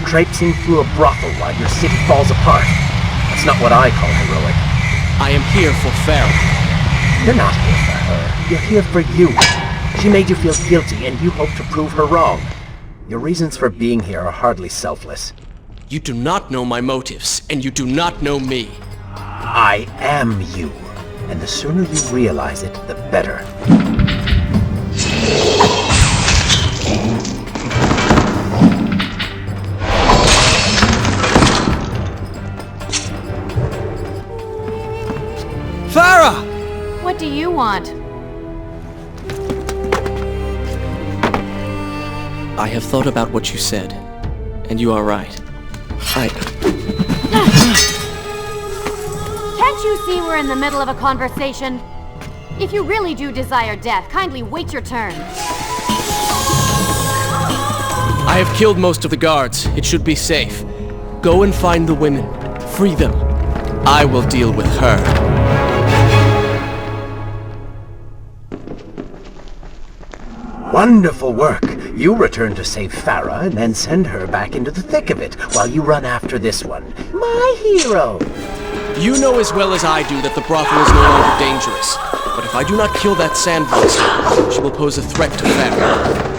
Traipsing through a brothel while your city falls apart. That's not what I call heroic. I am here for Farah. You're not here for her. You're here for you. She made you feel guilty, and you hope to prove her wrong. Your reasons for being here are hardly selfless. You do not know my motives, and you do not know me. I am you. And the sooner you realize it, the better. Farah! What do you want? I have thought about what you said, and you are right. Can't you see we're in the middle of a conversation? If you really do desire death, kindly wait your turn. I have killed most of the guards. It should be safe. Go and find the women. Free them. I will deal with her. Wonderful work. You return to save Farah and then send her back into the thick of it while you run after this one. My hero! You know as well as I do that the brothel is no longer dangerous. But if I do not kill that sand monster, she will pose a threat to Farah.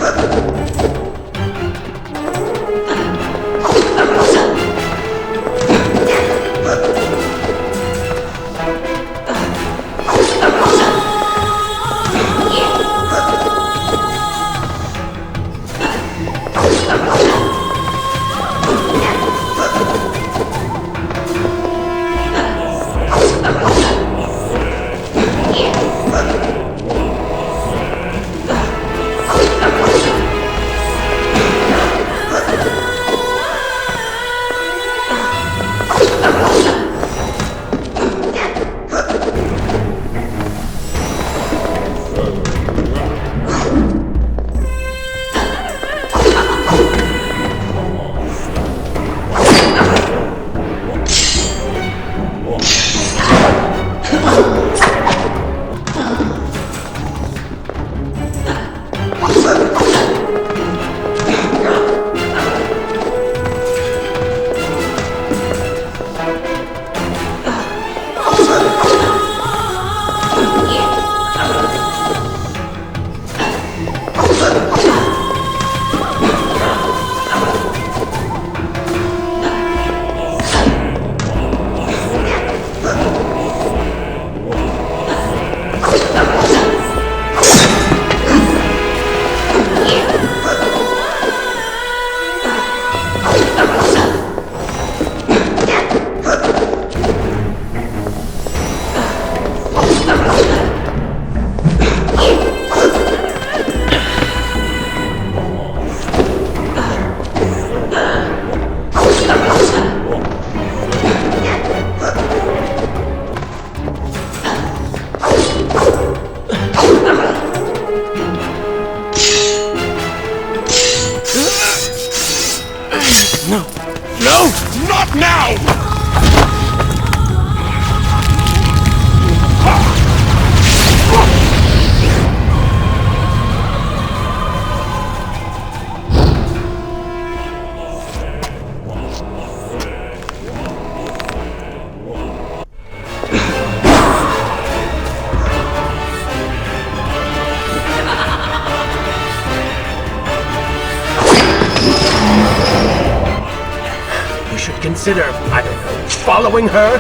No! Not now! We should consider, I don't know, following her?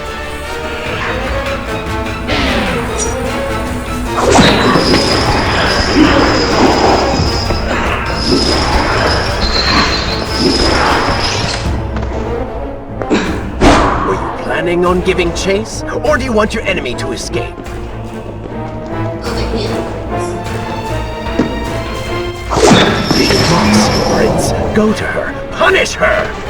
planning on giving chase? Or do you want your enemy to escape? She mocks you, Prince. Go to her. Punish her!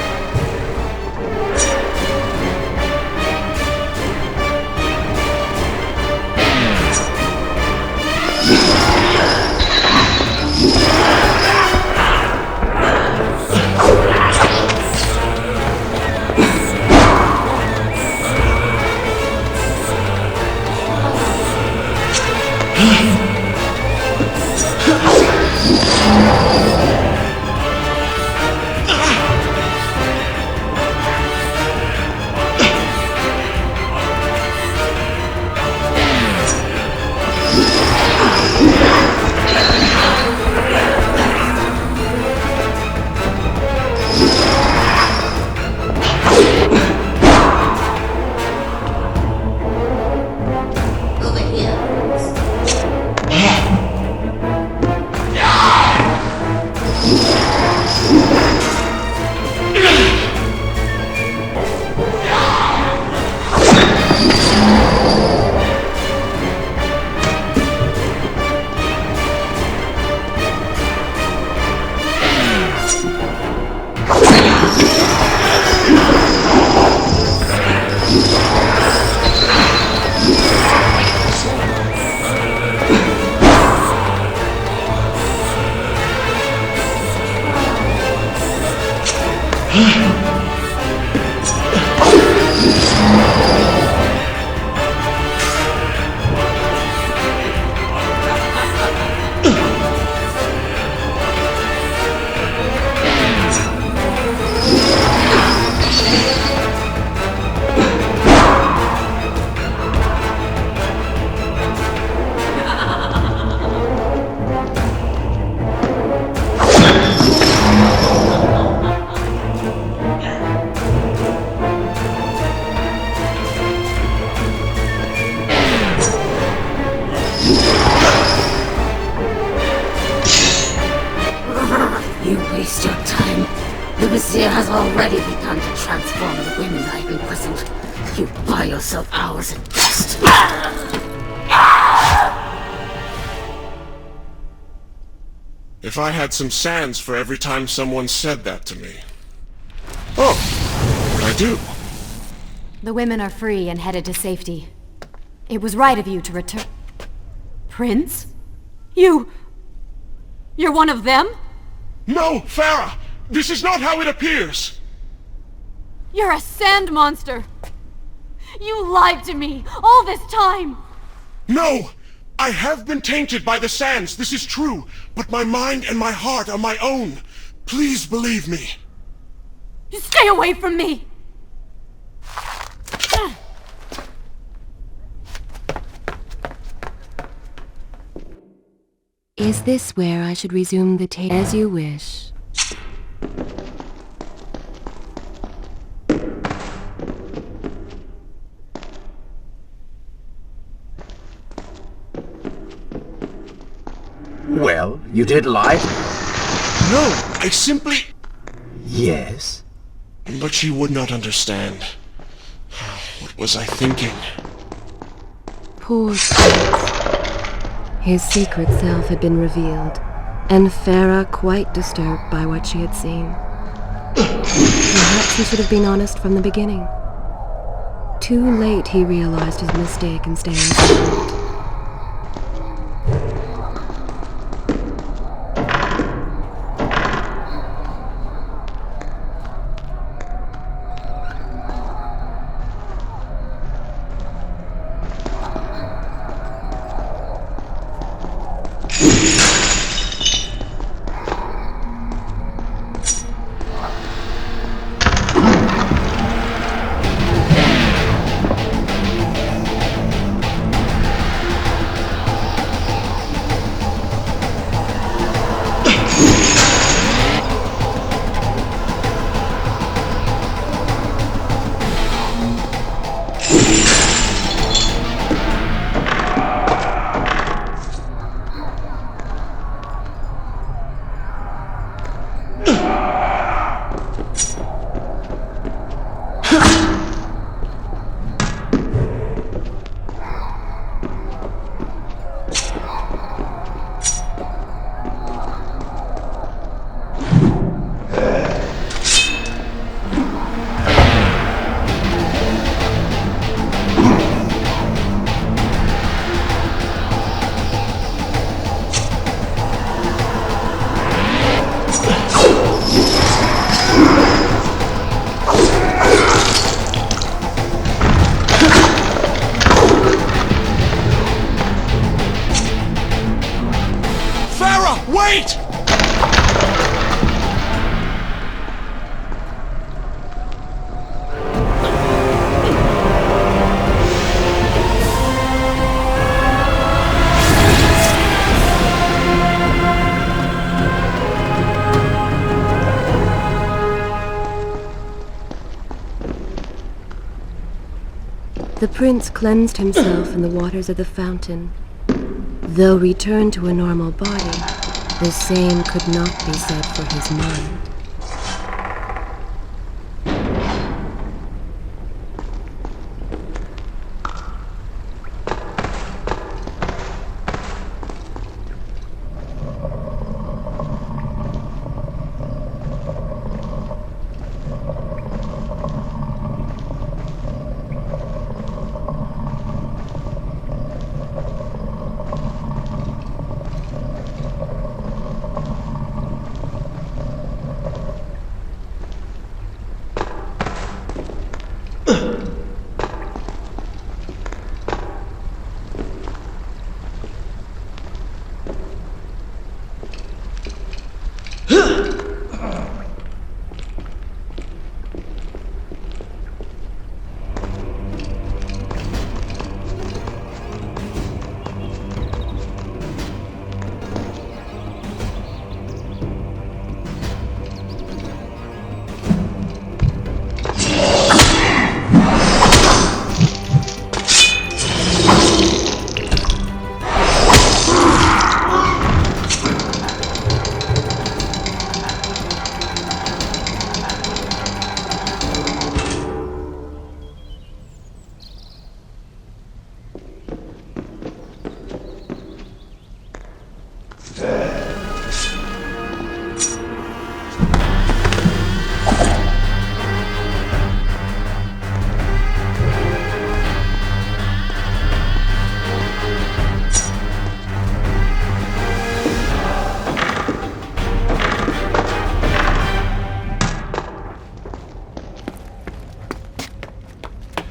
You waste your time. The Vizier has already begun to transform the women I've imprisoned. You buy yourself hours at best. If I had some sands for every time someone said that to me. Oh, I do. The women are free and headed to safety. It was right of you to return... Prince? You're one of them? No, Farah! This is not how it appears! You're a sand monster! You lied to me all this time! No! I have been tainted by the sands, this is true, but my mind and my heart are my own. Please believe me. Stay away from me! Is this where I should resume the tape? As you wish. Well, you did lie? No, I simply... Yes? But she would not understand. What was I thinking? Poor Prince. His secret self had been revealed, and Farah quite disturbed by what she had seen. Perhaps he should have been honest from the beginning. Too late he realized his mistake in staying silent. Wait! The prince cleansed himself in the waters of the fountain. Though returned to a normal body, the same could not be said for his mind.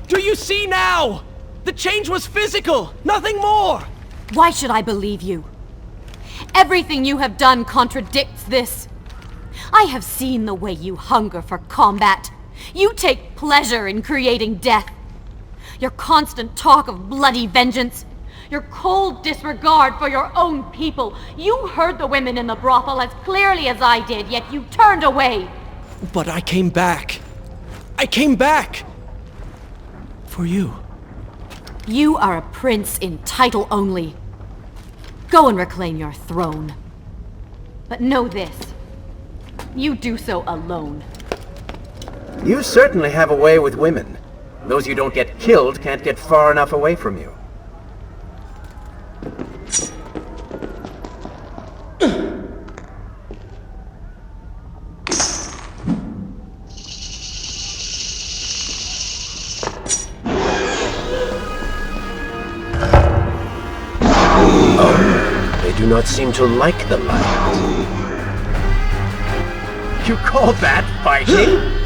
Do you see now? The change was physical, nothing more! Why should I believe you? Everything you have done contradicts this. I have seen the way you hunger for combat. You take pleasure in creating death. Your constant talk of bloody vengeance. Your cold disregard for your own people. You heard the women in the brothel as clearly as I did, yet you turned away. But I came back. I came back! For you. You are a prince in title only. Go and reclaim your throne. But know this. You do so alone. You certainly have a way with women. Those you don't get killed can't get far enough away from you. They do not seem to like the light. You call that fighting?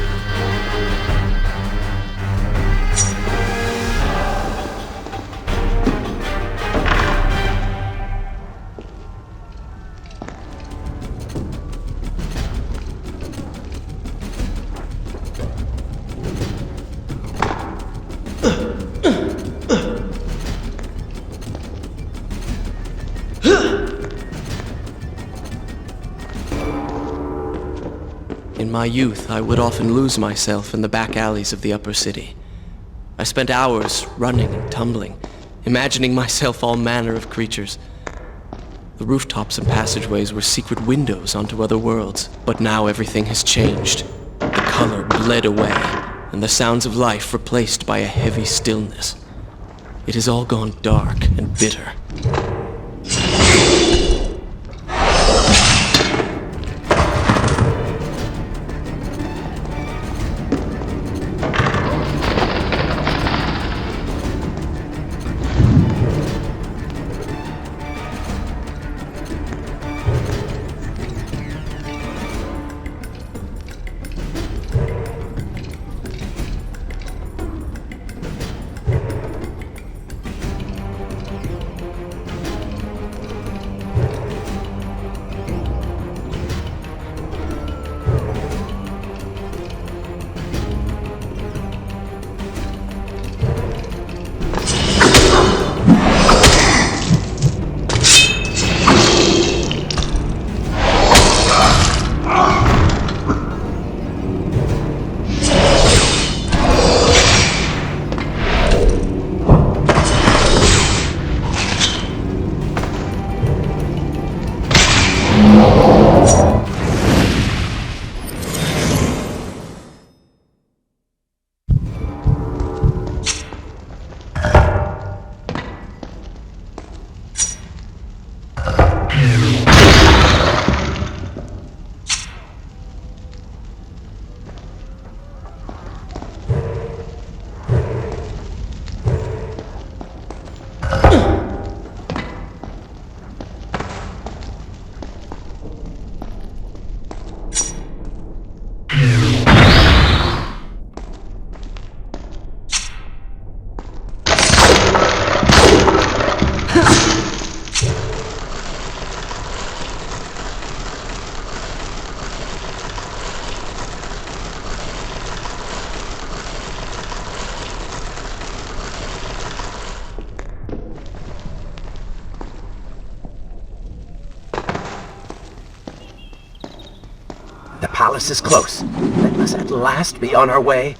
In my youth, I would often lose myself in the back alleys of the upper city. I spent hours running and tumbling, imagining myself all manner of creatures. The rooftops and passageways were secret windows onto other worlds, but now everything has changed. The color bled away, and the sounds of life replaced by a heavy stillness. It has all gone dark and bitter. The palace is close. Let us at last be on our way.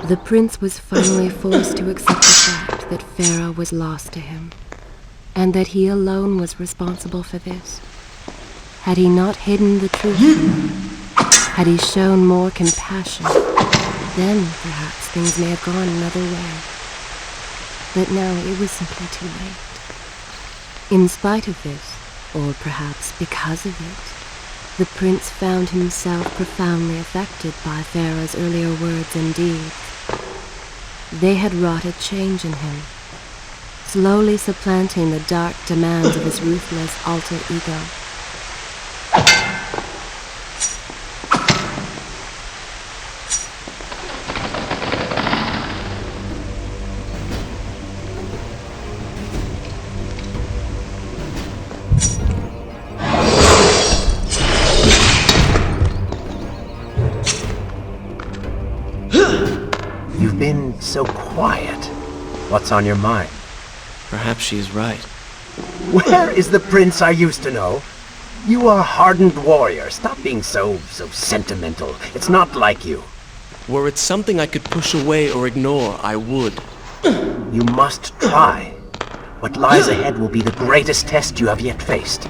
The prince was finally forced to accept the fact that Farah was lost to him, and that he alone was responsible for this. Had he not hidden the truth from her, had he shown more compassion, then perhaps things may have gone another way. But now it was simply too late. In spite of this, or perhaps because of it, the prince found himself profoundly affected by Farah's earlier words and deeds. They had wrought a change in him, slowly supplanting the dark demands of his ruthless alter ego. You've been so quiet. What's on your mind? Perhaps she's right. Where is the prince I used to know? You are a hardened warrior. Stop being so sentimental. It's not like you. Were it something I could push away or ignore, I would. You must try. What lies ahead will be the greatest test you have yet faced.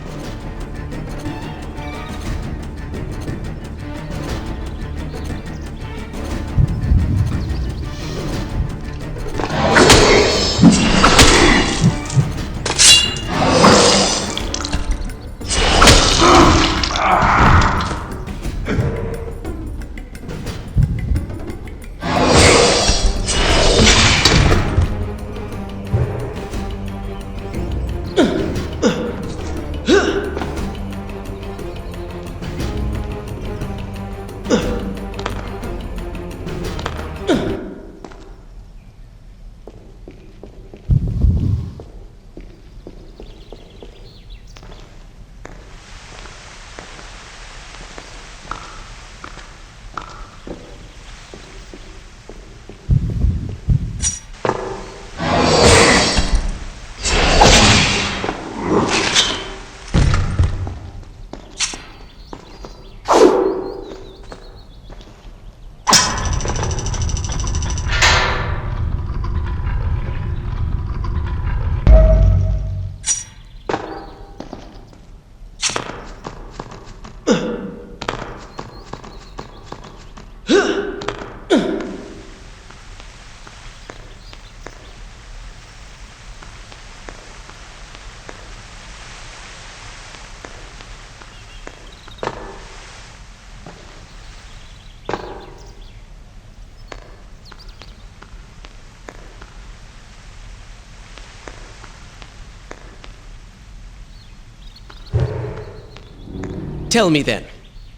Tell me then,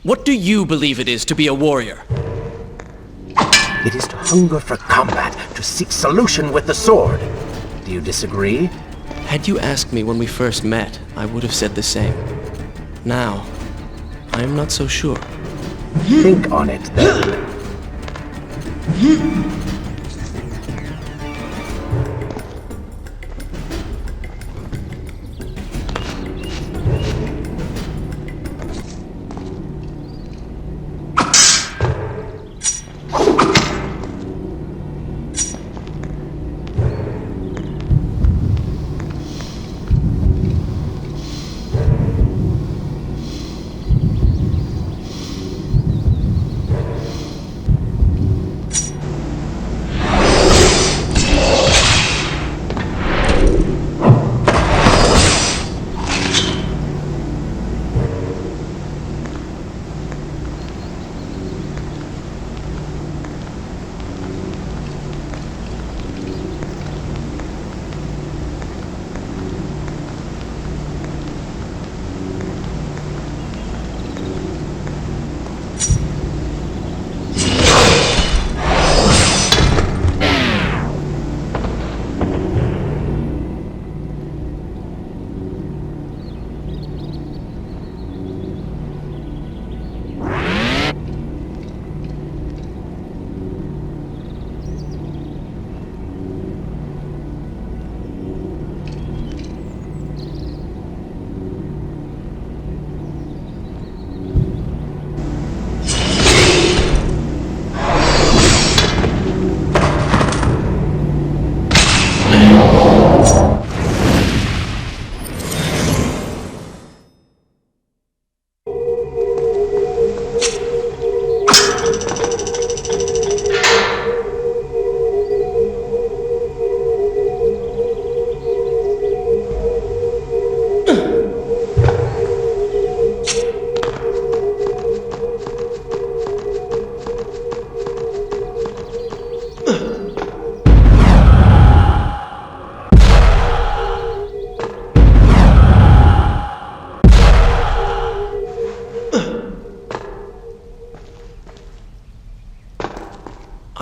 what do you believe it is to be a warrior? It is to hunger for combat, to seek solution with the sword. Do you disagree? Had you asked me when we first met, I would have said the same. Now, I am not so sure. Think on it, then.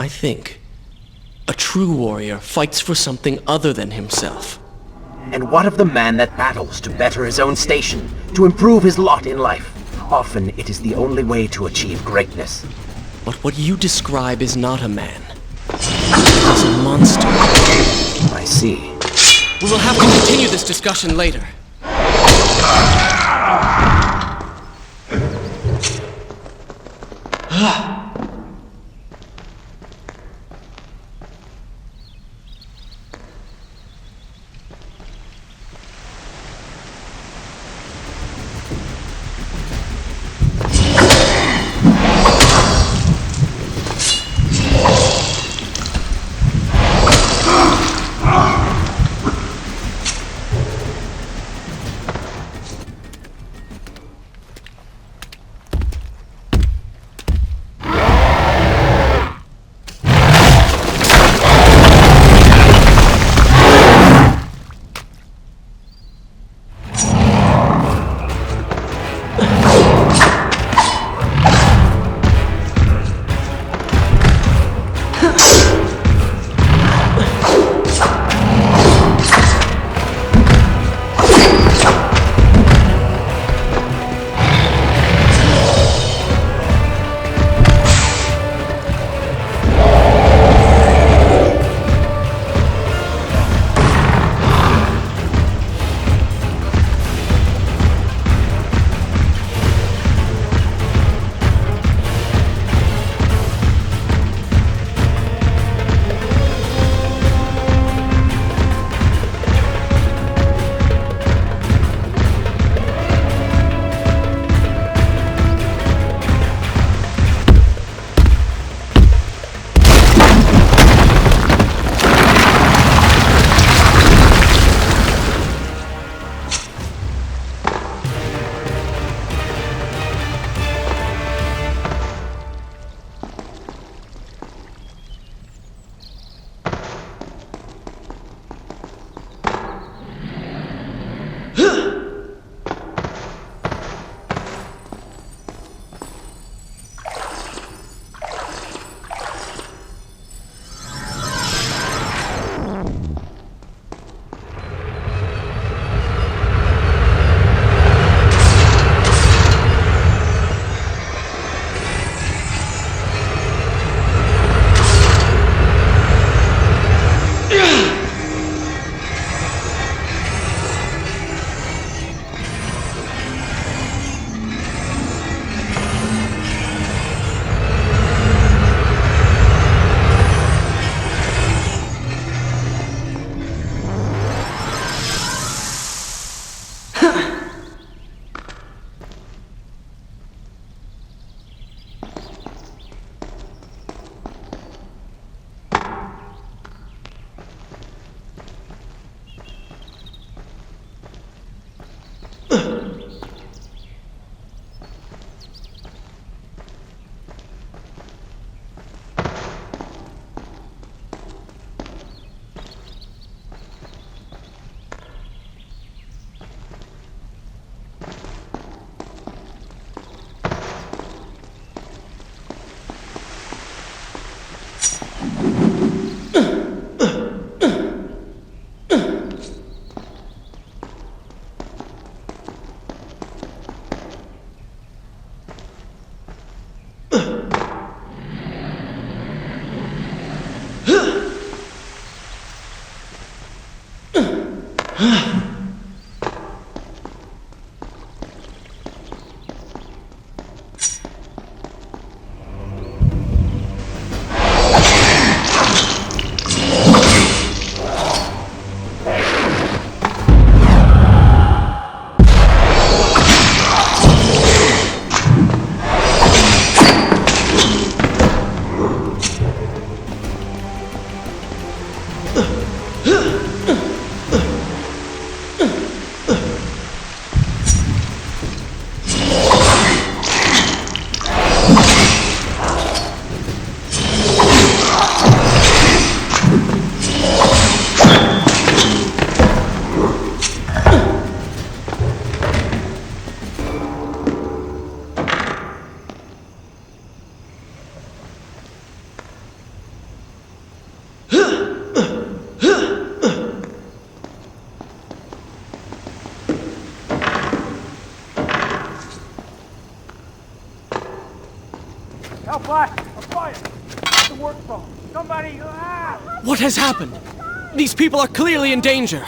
I think a true warrior fights for something other than himself. And what of the man that battles to better his own station, to improve his lot in life? Often it is the only way to achieve greatness. But what you describe is not a man. It's a monster. I see. We will have to continue this discussion later. What has happened? These people are clearly in danger.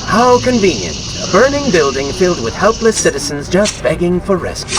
How convenient. A burning building filled with helpless citizens just begging for rescue.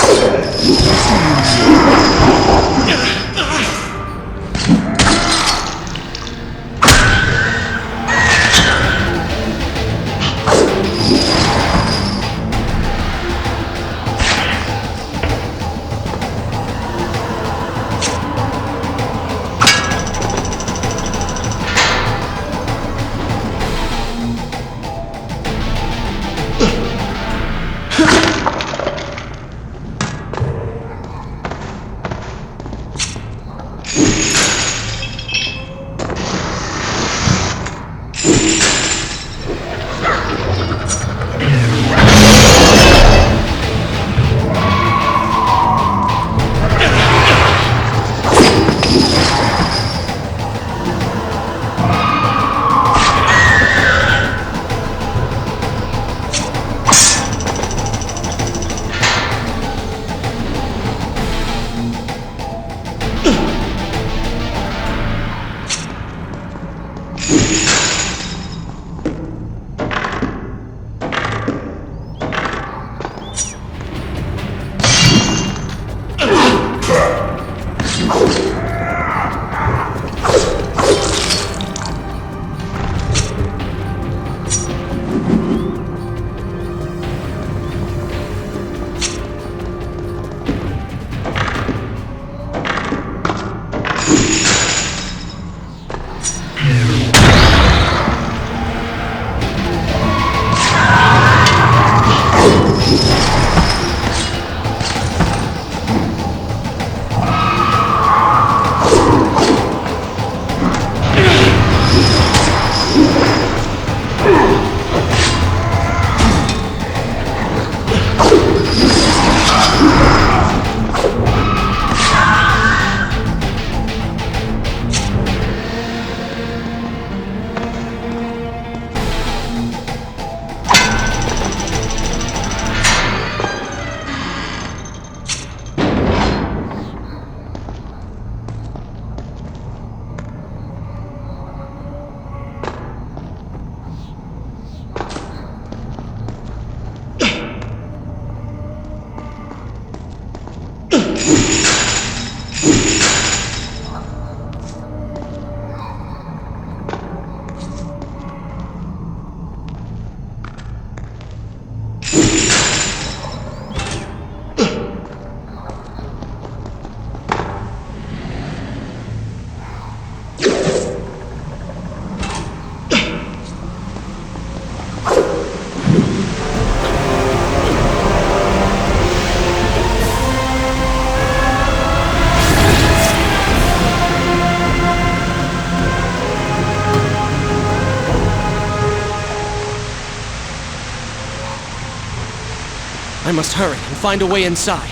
I must hurry and find a way inside.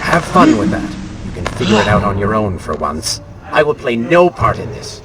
Have fun with that. You can figure it out on your own for once. I will play no part in this.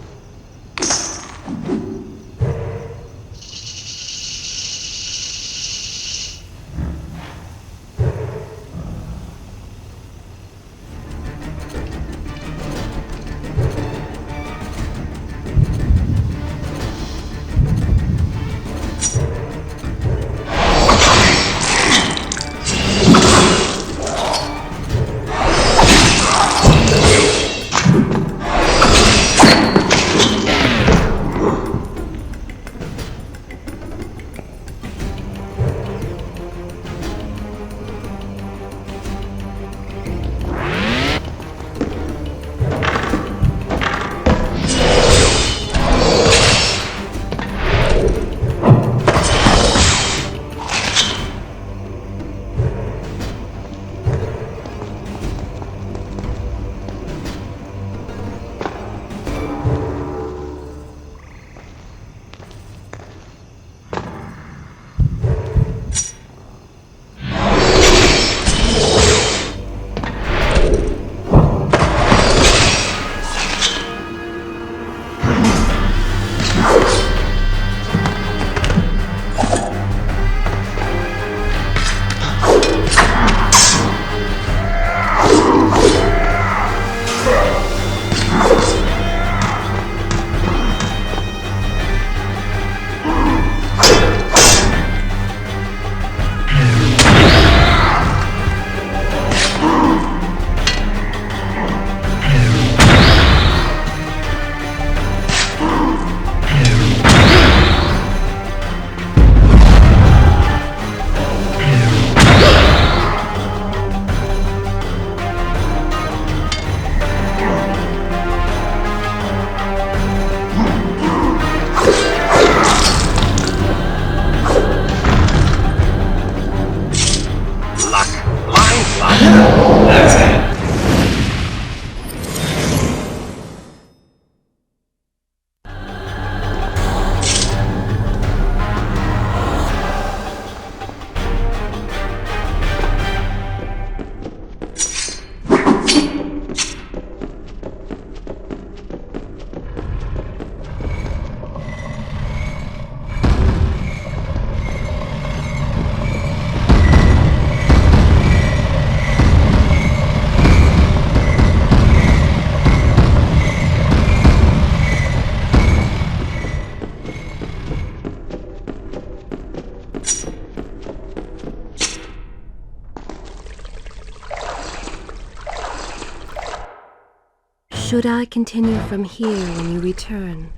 Should I continue from here when you return?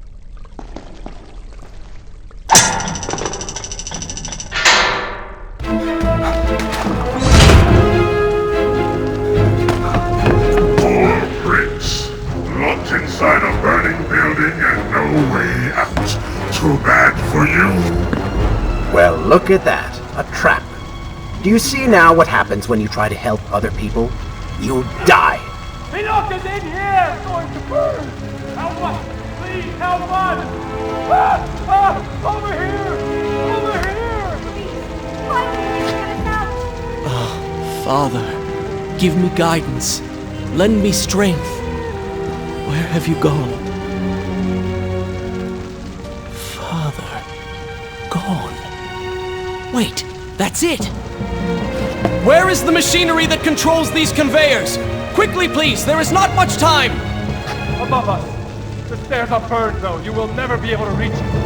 Poor Prince. Locked inside a burning building and no way out. Too bad for you. Well, look at that. A trap. Do you see now what happens when you try to help other people? You die. The lock is in here! It's going to burn! Help us! Please, help us! Over here! Over here! Father, give me guidance. Lend me strength. Where have you gone? Father, gone. Wait, that's it! Where is the machinery that controls these conveyors? Quickly, please, there is not much time! Above us. The stairs are burned, though. You will never be able to reach it.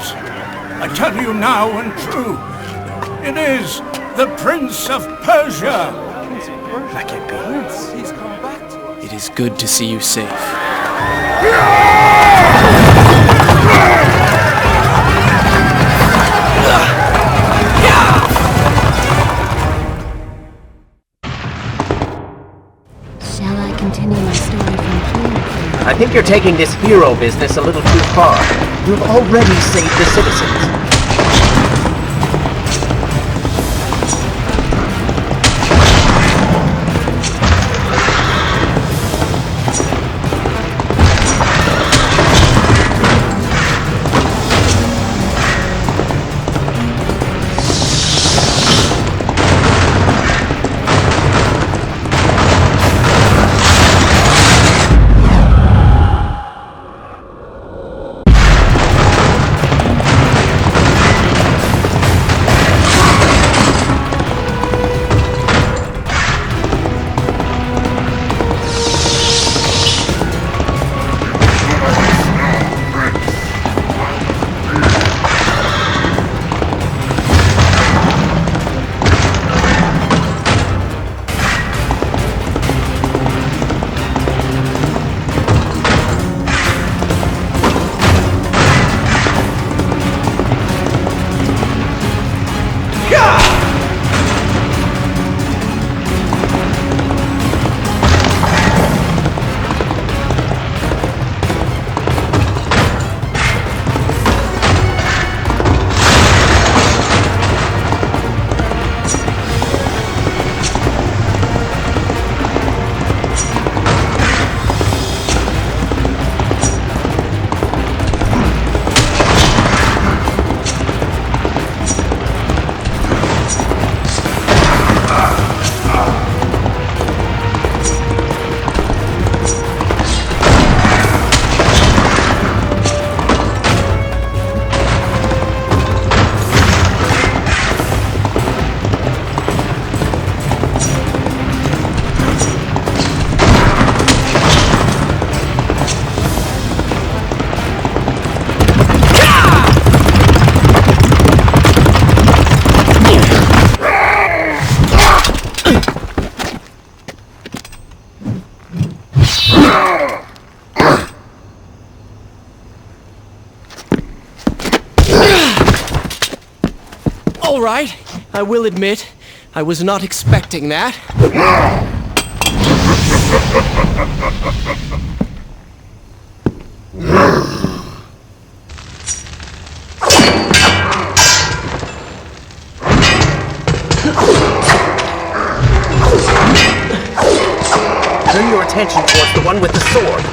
Mortals, I tell you now and true, it is the Prince of Persia. He's come back to us. It is good to see you safe. Shall I continue my story from here? I think you're taking this hero business a little too far. You've already saved the citizens. All right, I will admit, I was not expecting that. Turn your attention towards the one with the sword.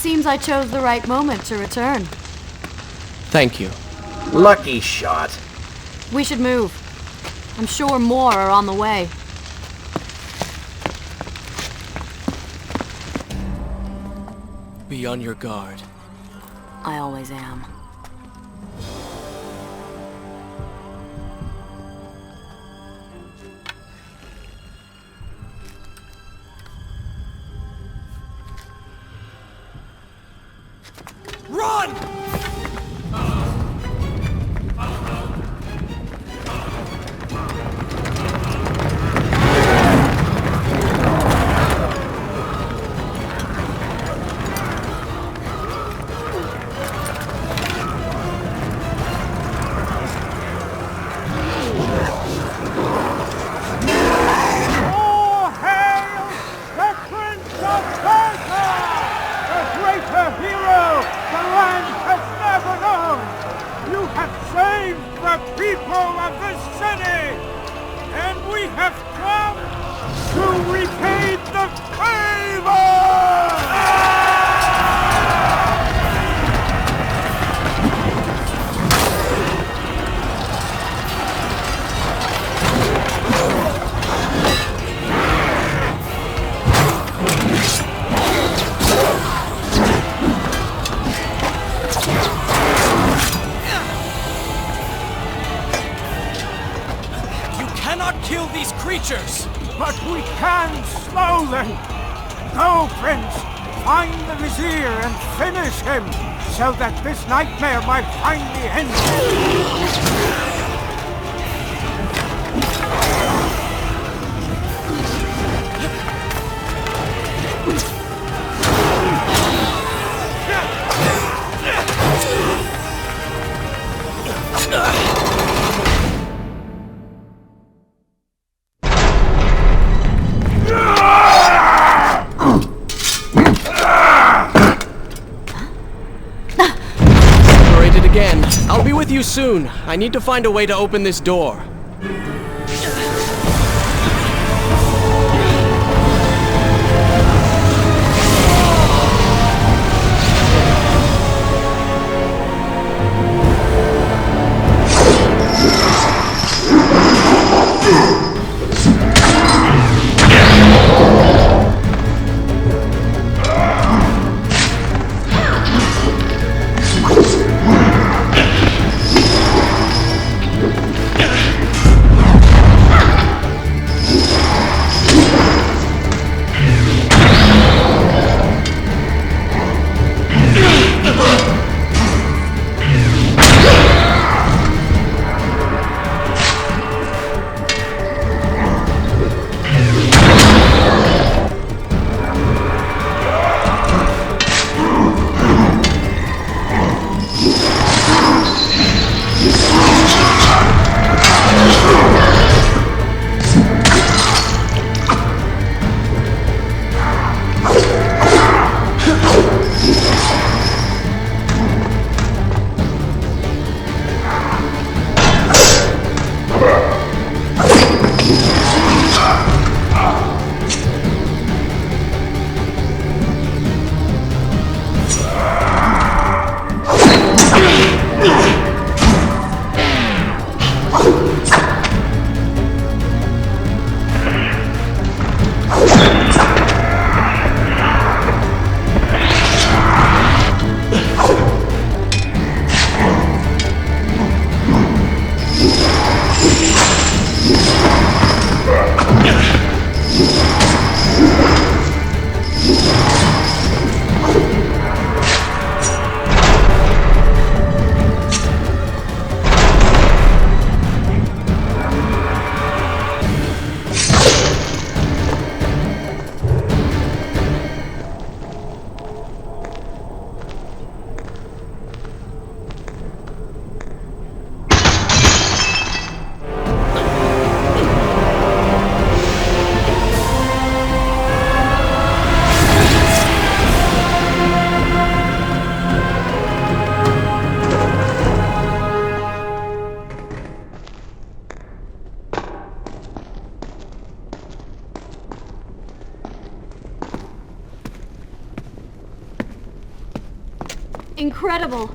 seems I chose the right moment to return. Thank you. Lucky shot. We should move. I'm sure more are on the way. Be on your guard. I always am. Run! All hail the Prince of Persia! A greater hero the land has never known! You have saved the people of the city! And we have come to repay the favor! You cannot kill these creatures! But we can slow them! Go, Prince! Find the Vizier and finish him, so that this nightmare might finally end. Separated again. I'll be with you soon. I need to find a way to open this door. incredible.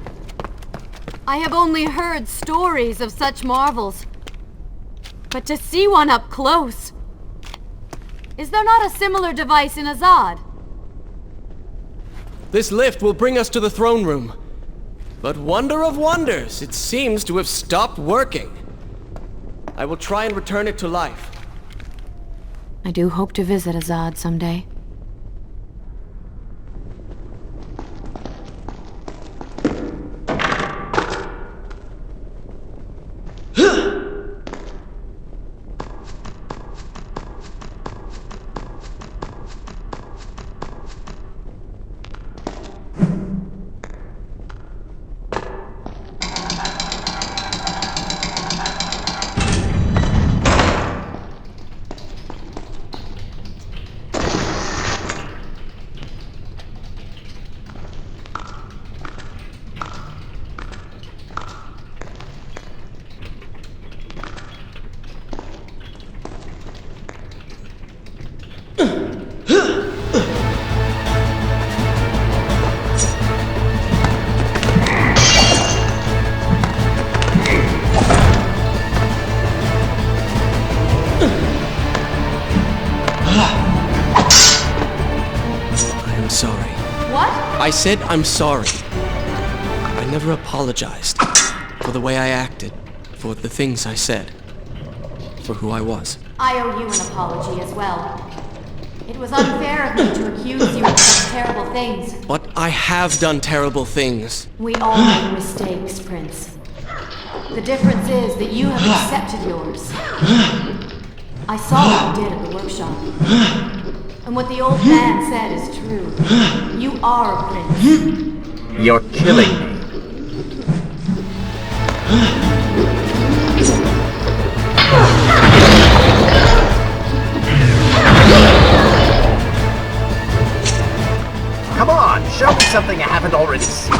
I have only heard stories of such marvels. But to see one up close... Is there not a similar device in Azad? This lift will bring us to the throne room. But wonder of wonders, it seems to have stopped working. I will try and return it to life. I do hope to visit Azad someday. I said I'm sorry. I never apologized for the way I acted, for the things I said, for who I was. I owe you an apology as well. It was unfair of me to accuse you of such terrible things. But I have done terrible things. We all make mistakes, Prince. The difference is that you have accepted yours. I saw what you did at the workshop. And what the old man said is true. You are a prince. You're killing me. Come on, show me something I haven't already seen.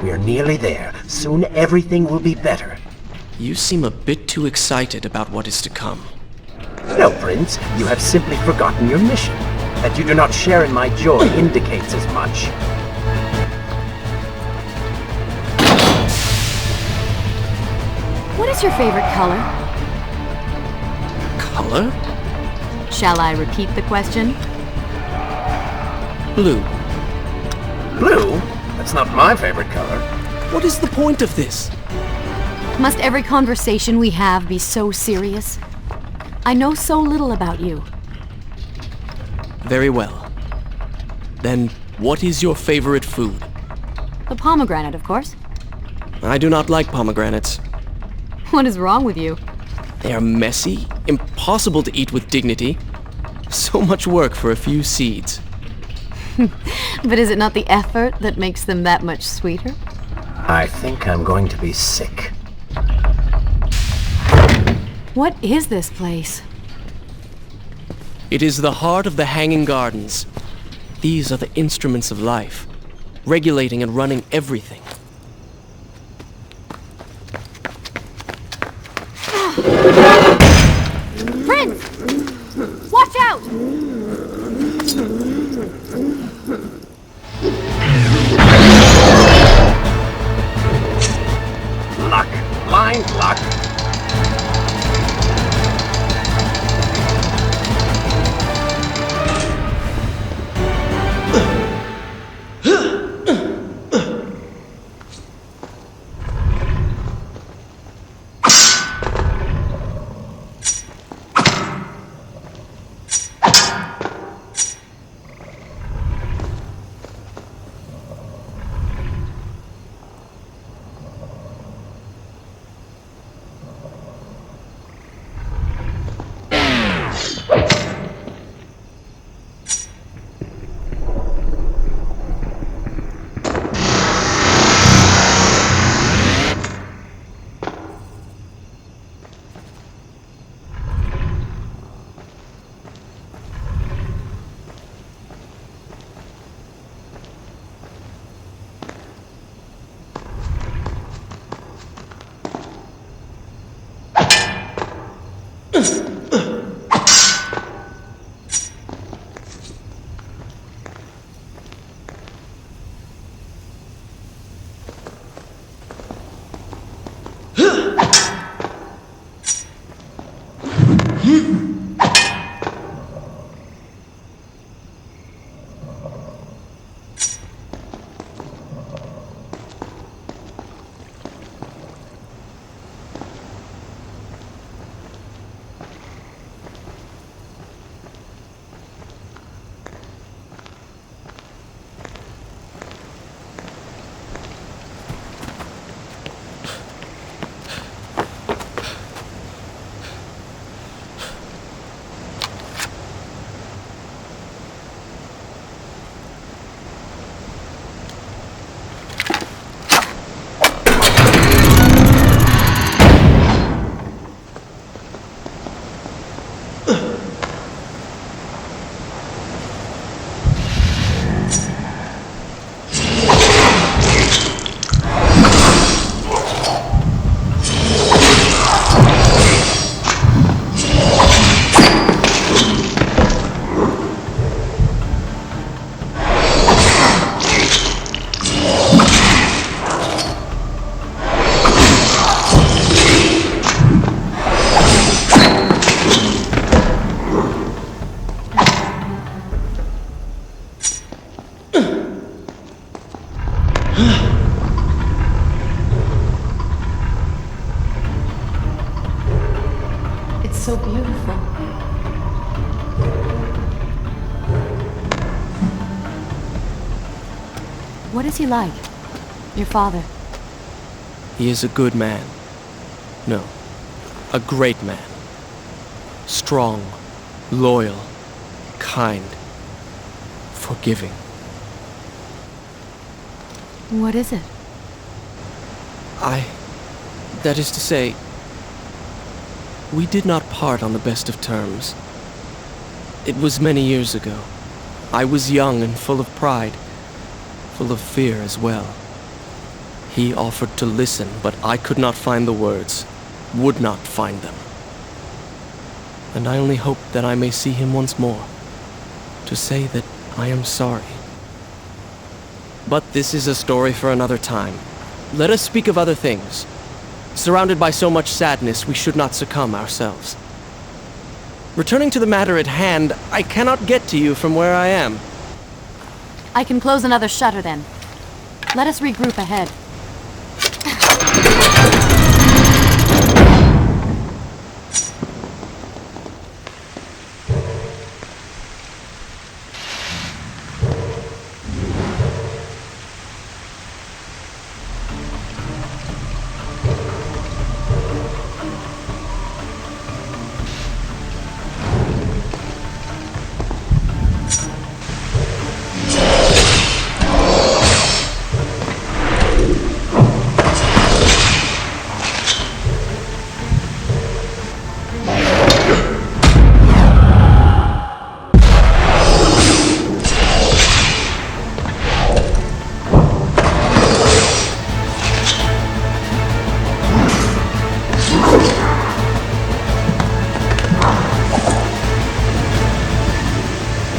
We are nearly there. Soon everything will be better. You seem a bit too excited about what is to come. No, Prince. You have simply forgotten your mission. That you do not share in my joy indicates as much. What is your favorite color? Color? Shall I repeat the question? Blue. Blue? That's not my favorite color. What is the point of this? Must every conversation we have be so serious? I know so little about you. Very well. Then, what is your favorite food? The pomegranate, of course. I do not like pomegranates. What is wrong with you? They are messy, impossible to eat with dignity. So much work for a few seeds. But is it not the effort that makes them that much sweeter? I think I'm going to be sick. What is this place? It is the heart of the Hanging Gardens. These are the instruments of life, regulating and running everything. Prince! Watch out! Luck. Blind luck. It's so beautiful. What is he like? Your father? He is a good man. No, a great man. Strong, loyal, kind, forgiving. What is it? That is to say, we did not part on the best of terms. It was many years ago. I was young and full of pride, full of fear as well. He offered to listen, but I could not find the words, would not find them. And I only hope that I may see him once more, to say that I am sorry. But this is a story for another time. Let us speak of other things. Surrounded by so much sadness, we should not succumb ourselves. Returning to the matter at hand, I cannot get to you from where I am. I can close another shutter then. Let us regroup ahead.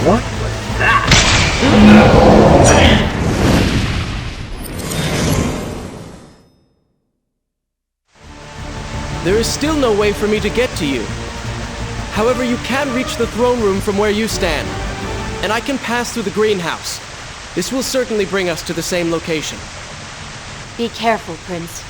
What was that? There is still no way for me to get to you. However, you can reach the throne room from where you stand, and I can pass through the greenhouse. This will certainly bring us to the same location. Be careful, Prince.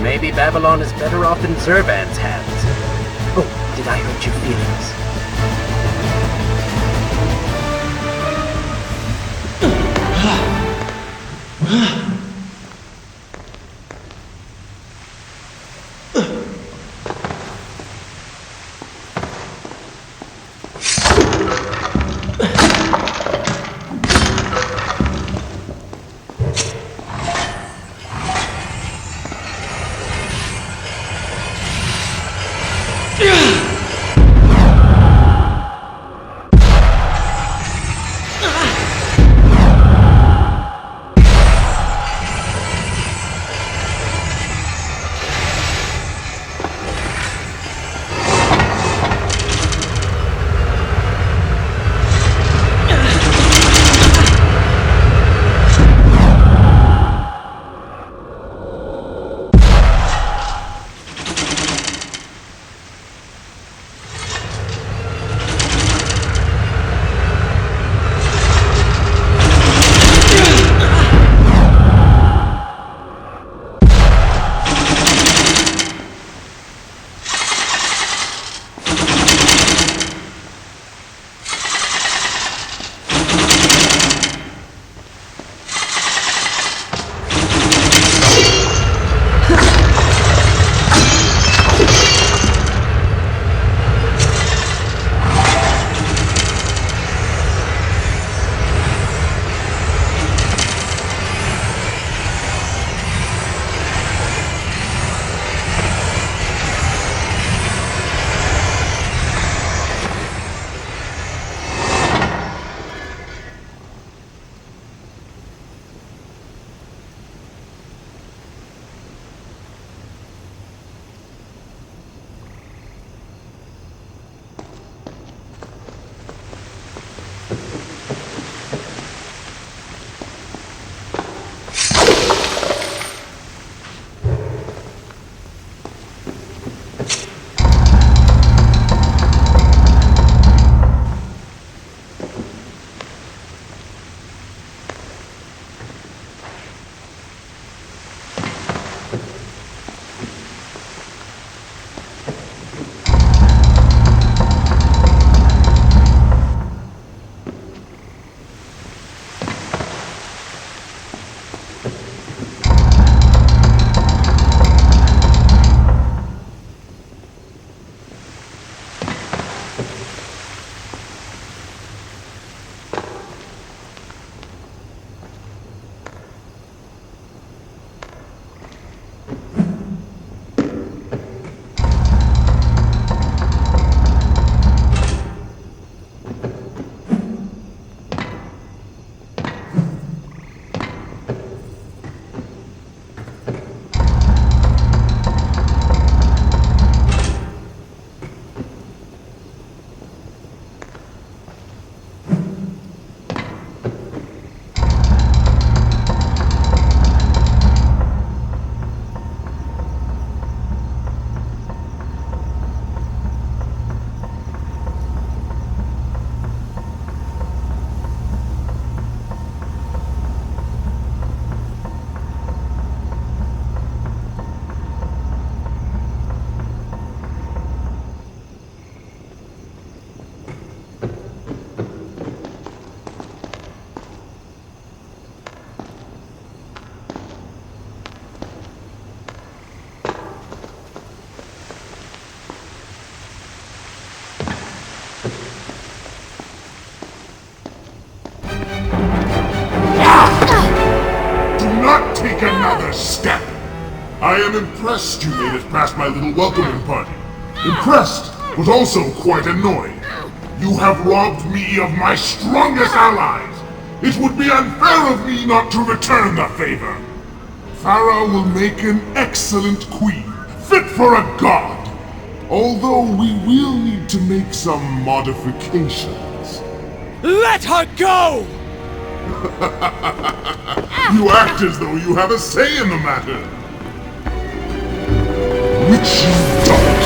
Maybe Babylon is better off in Zurban's hands. Oh, did I hurt your feelings? take another step. I am impressed you made it past my little welcoming party. Impressed, but also quite annoyed. You have robbed me of my strongest allies. It would be unfair of me not to return the favor. Farah will make an excellent queen, fit for a god. Although we will need to make some modifications. Let her go! You act as though you have a say in the matter. Which you don't.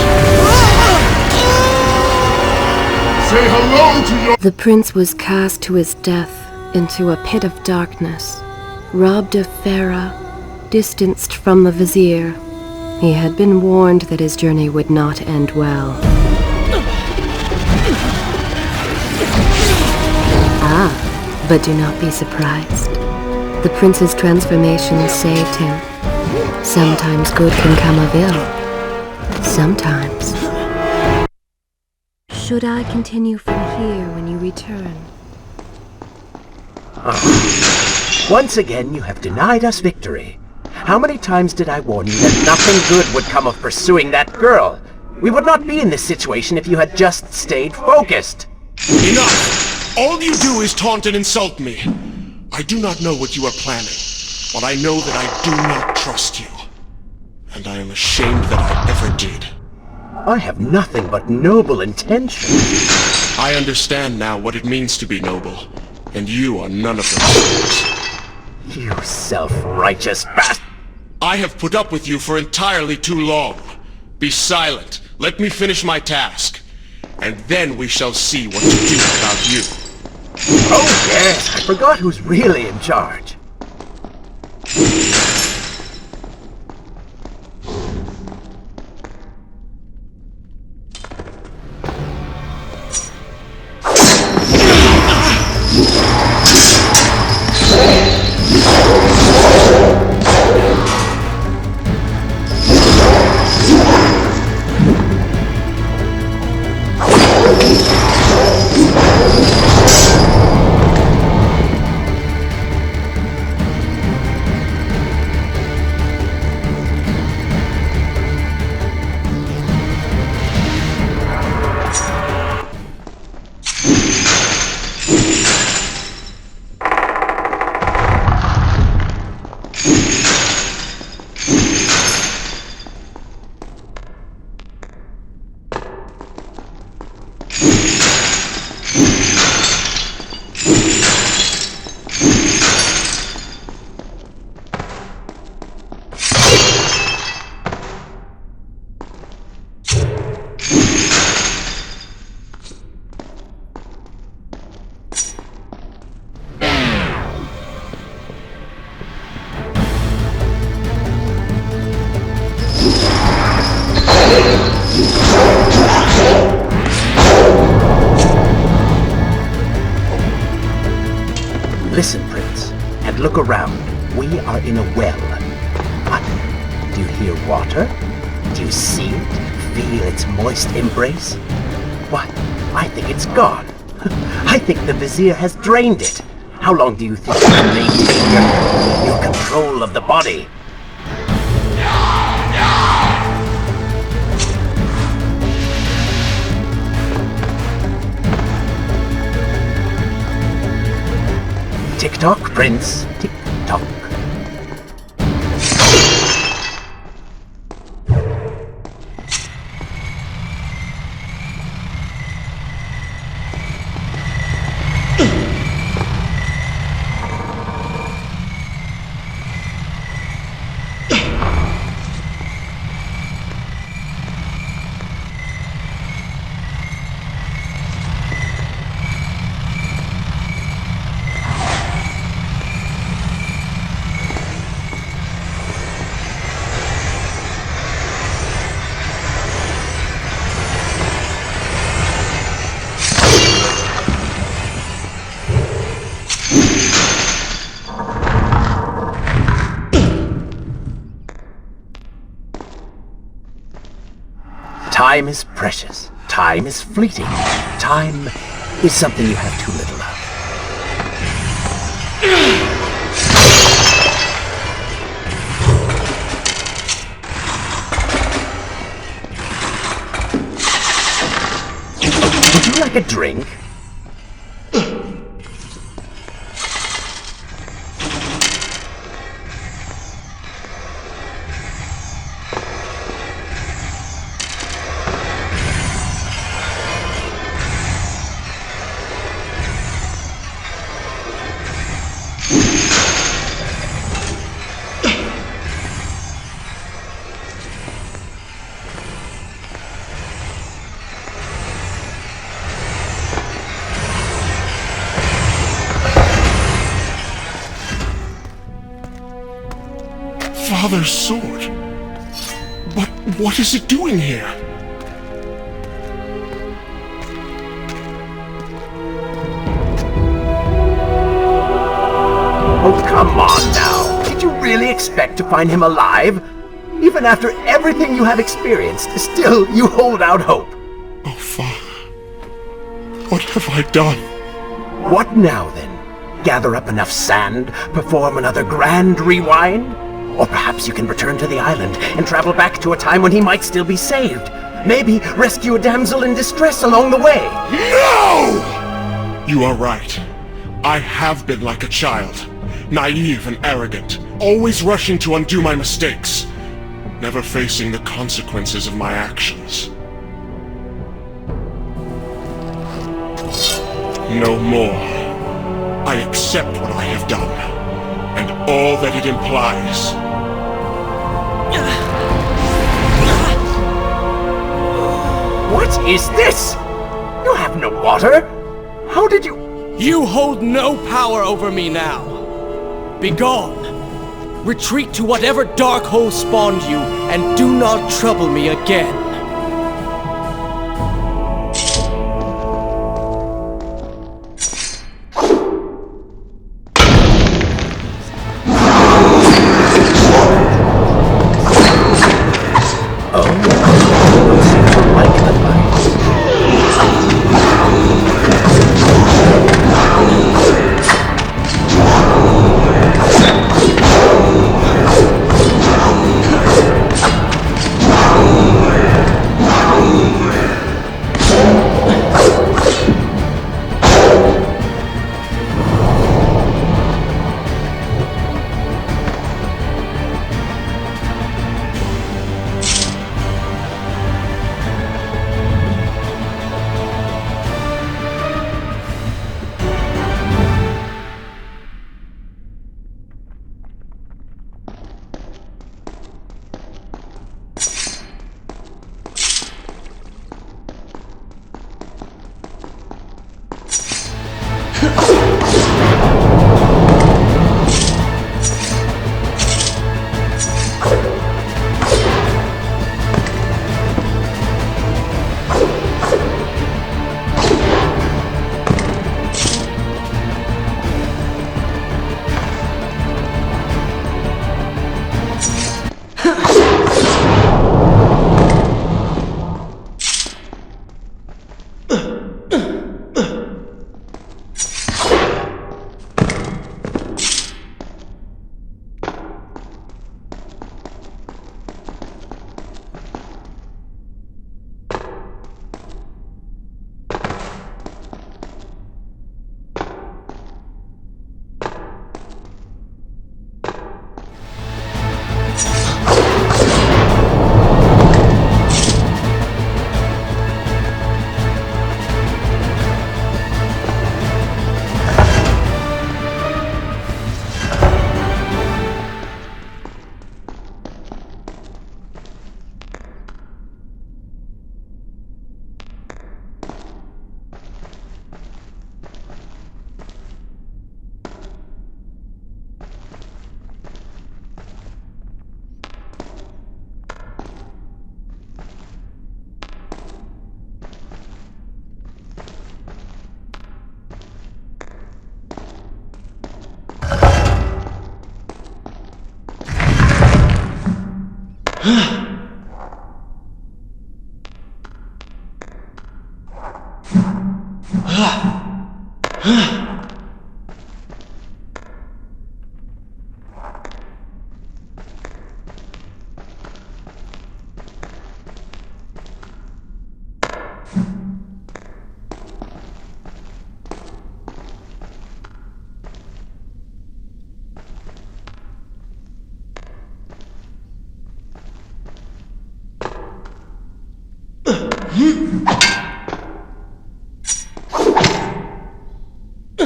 Say hello to your— The prince was cast to his death into a pit of darkness, robbed of Farah, distanced from the vizier. He had been warned that his journey would not end well. Ah, but do not be surprised. The prince's transformation saved him. Sometimes good can come of ill. Sometimes. Should I continue from here when you return? Once again, you have denied us victory. How many times did I warn you that nothing good would come of pursuing that girl? We would not be in this situation if you had just stayed focused. Enough! All you do is taunt and insult me. I do not know what you are planning, but I know that I do not trust you. And I am ashamed that I ever did. I have nothing but noble intentions. I understand now what it means to be noble, and you are none of those things. You self-righteous bastard! I have put up with you for entirely too long. Be silent. Let me finish my task. And then we shall see what to do about you. Oh yes, I forgot who's really in charge. Listen, Prince, and look around. We are in a well. What? Do you hear water? Do you see it? Feel its moist embrace? What? I think it's gone. I think the Vizier has drained it. How long do you think you can maintain your control of the body? Tick-tock, Prince. Tick-tock. Time is precious. Time is fleeting. Time is something you have too little of. a drink? Father's sword. But what is it doing here? Oh, come on now. Did you really expect to find him alive? Even after everything you have experienced, still you hold out hope. Oh, Father. What have I done? What now, then? Gather up enough sand, perform another grand rewind? Or perhaps you can return to the island and travel back to a time when he might still be saved. Maybe rescue a damsel in distress along the way. No! You are right. I have been like a child. Naive and arrogant. Always rushing to undo my mistakes. Never facing the consequences of my actions. No more. I accept what I have done, and all that it implies. What is this? You have no water? How did you... You hold no power over me now. Begone. Retreat to whatever dark hole spawned you, and do not trouble me again.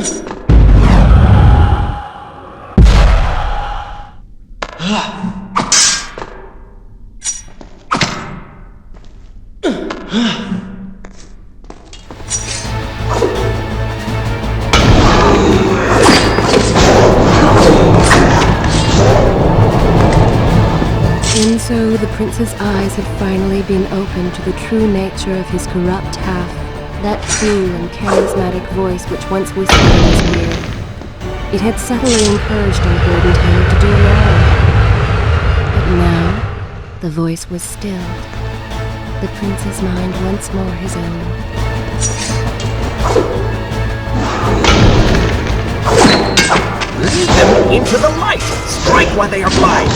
And so the prince's eyes had finally been opened to the true nature of his corrupt half, that cool and charismatic voice which once whispered in his ear. It had subtly encouraged our golden tailor to do wrong. But now, the voice was stilled, the prince's mind once more his own. Lead them into the light! Strike while they are blind!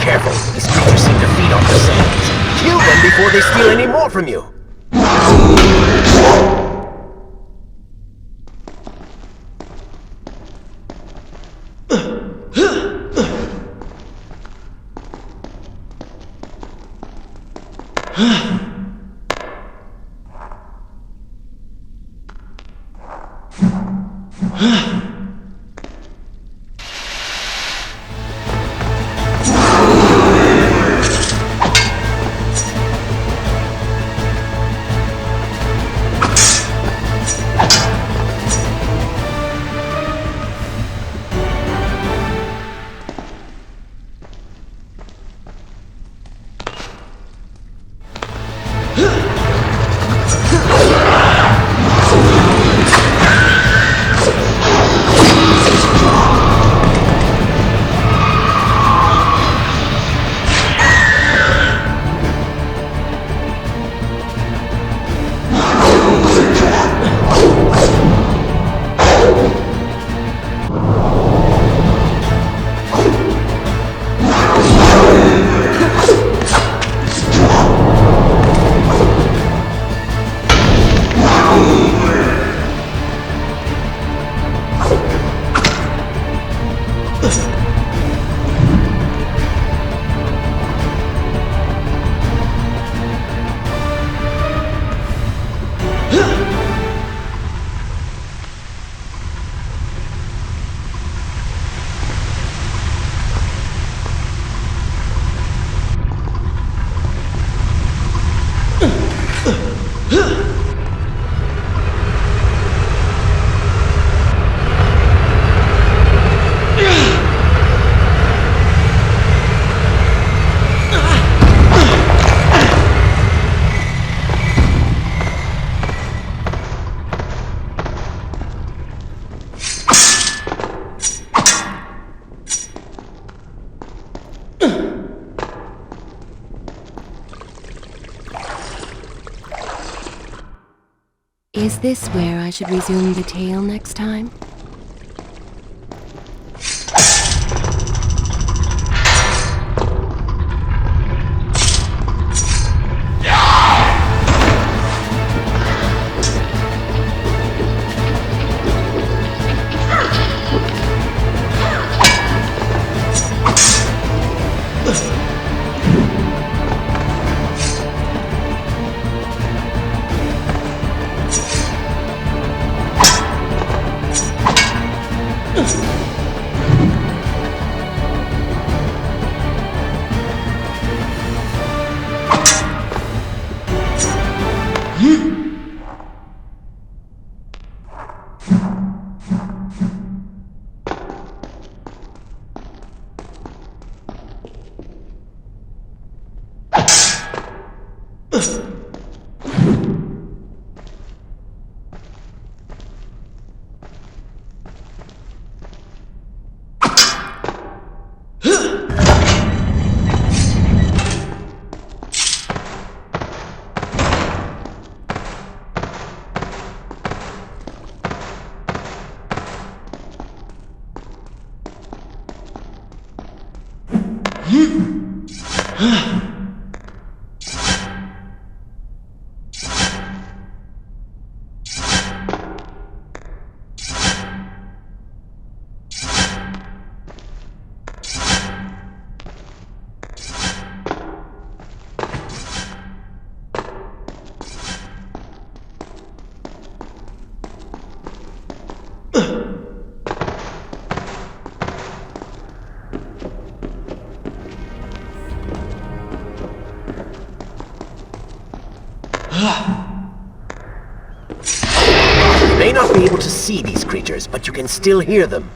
Careful, these creatures seem to feed on the sands. Kill them before they steal any more from you. Is this where I should resume the tale next time? You may not be able to see these creatures, but you can still hear them.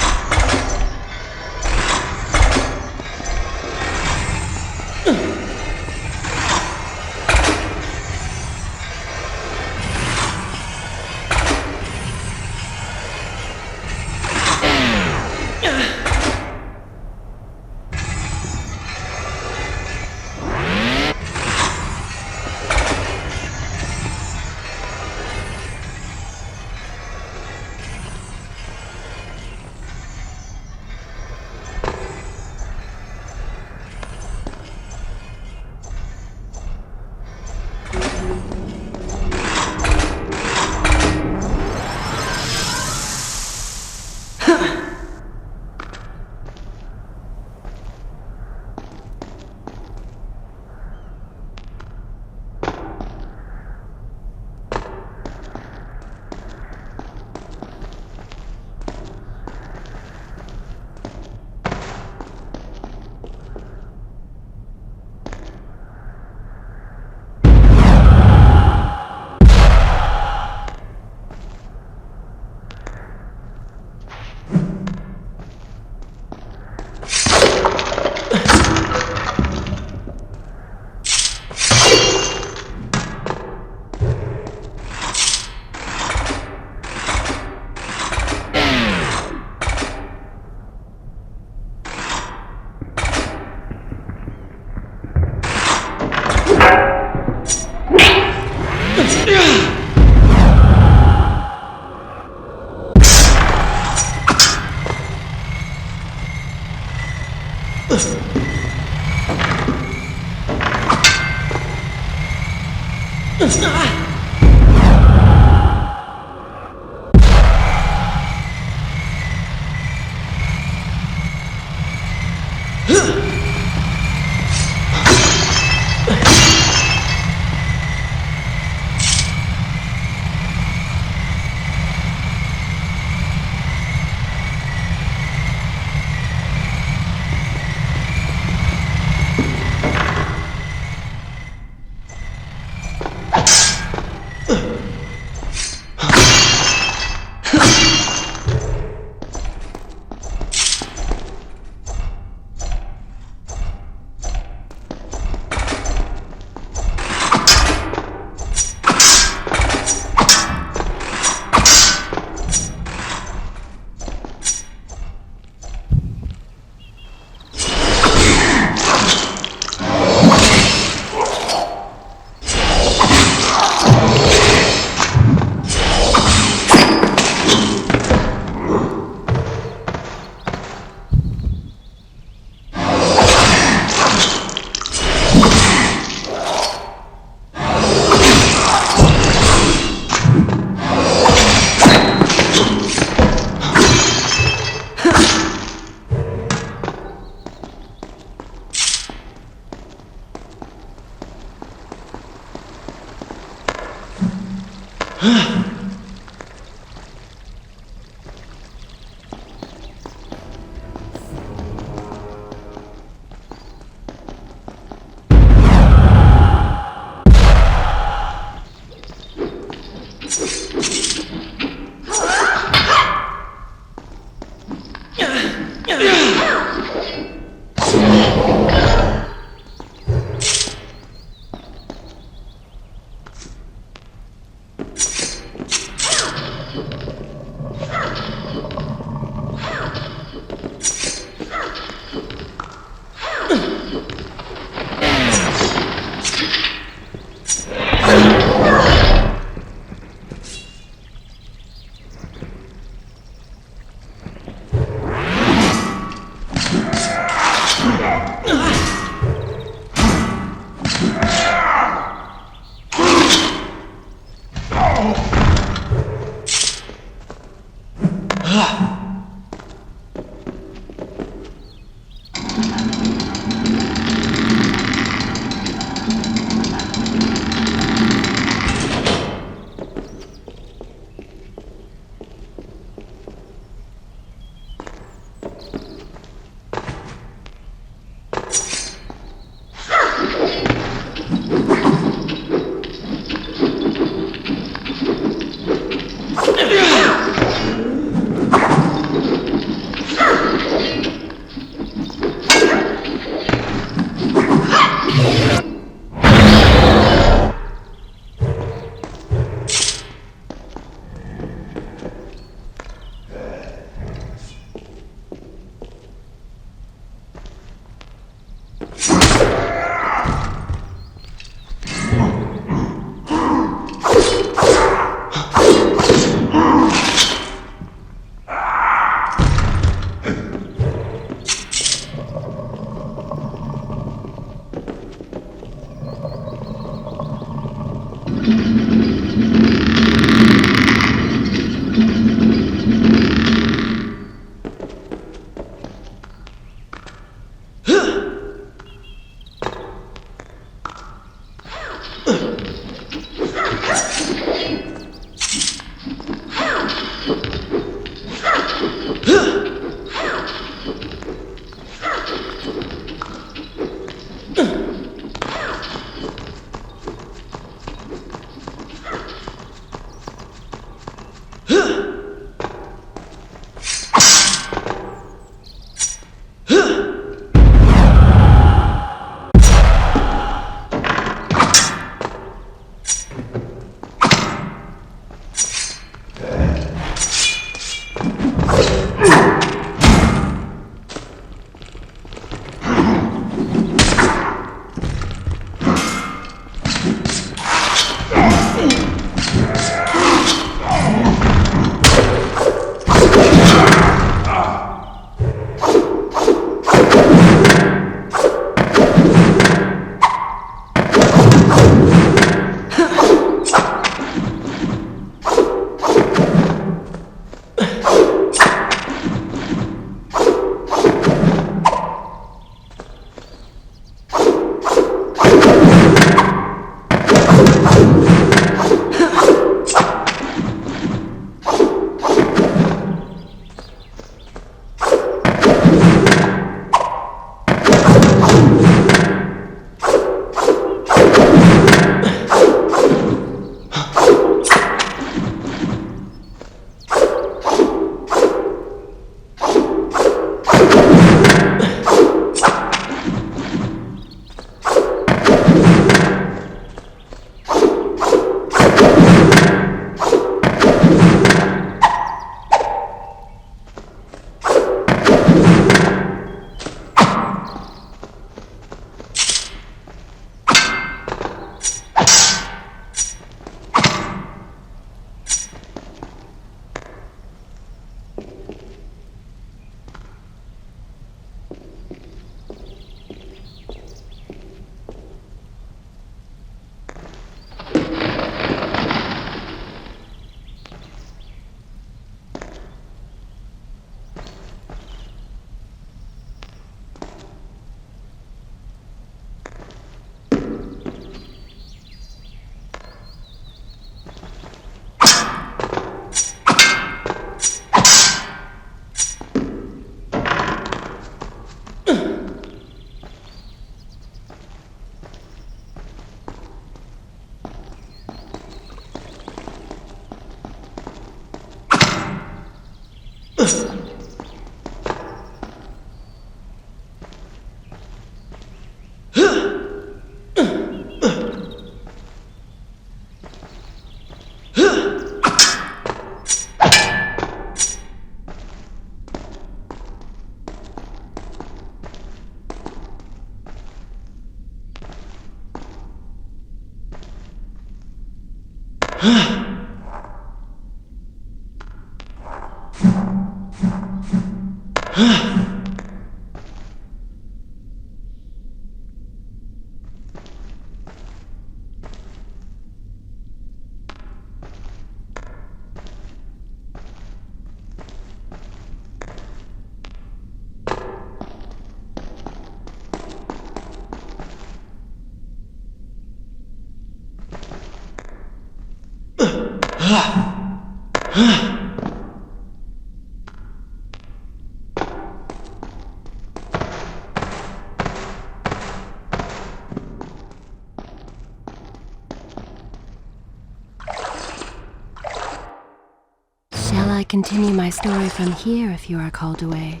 Shall I continue my story from here if you are called away?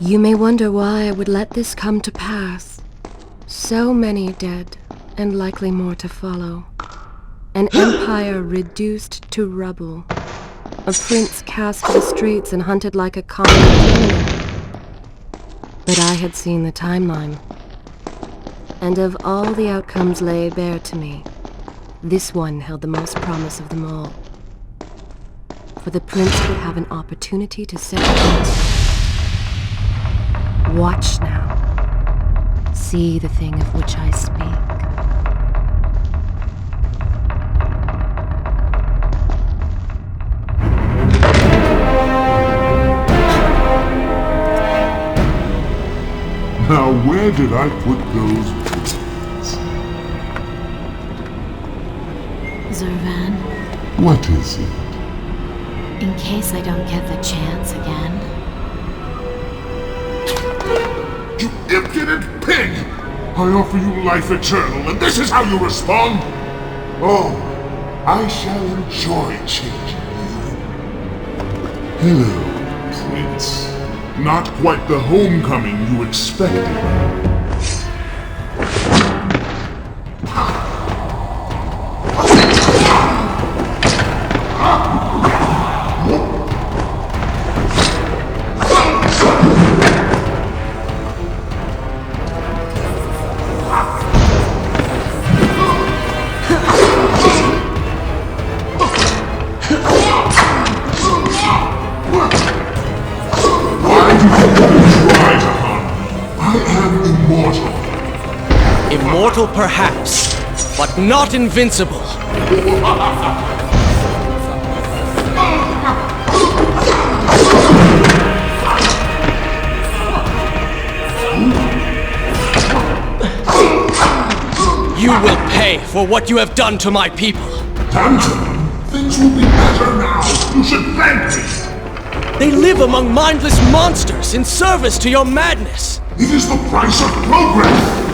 You may wonder why I would let this come to pass. So many dead, and likely more to follow. An empire reduced to rubble. A prince cast to the streets and hunted like a common criminal. But I had seen the timeline. And of all the outcomes laid bare to me, this one held the most promise of them all. For the prince would have an opportunity to set free. Watch now. See the thing of which I speak. Now, where did I put those bullets? Zurvan, What is it? in case I don't get the chance again. You impudent pig! I offer you life eternal, and this is how you respond? Oh, I shall enjoy changing you. Hello, Prince. Not quite the homecoming you expected. Immortal perhaps, but not invincible. You will pay for what you have done to my people. Danton, things will be better now. You should thank me. They live among mindless monsters in service to your madness. It is the price of progress.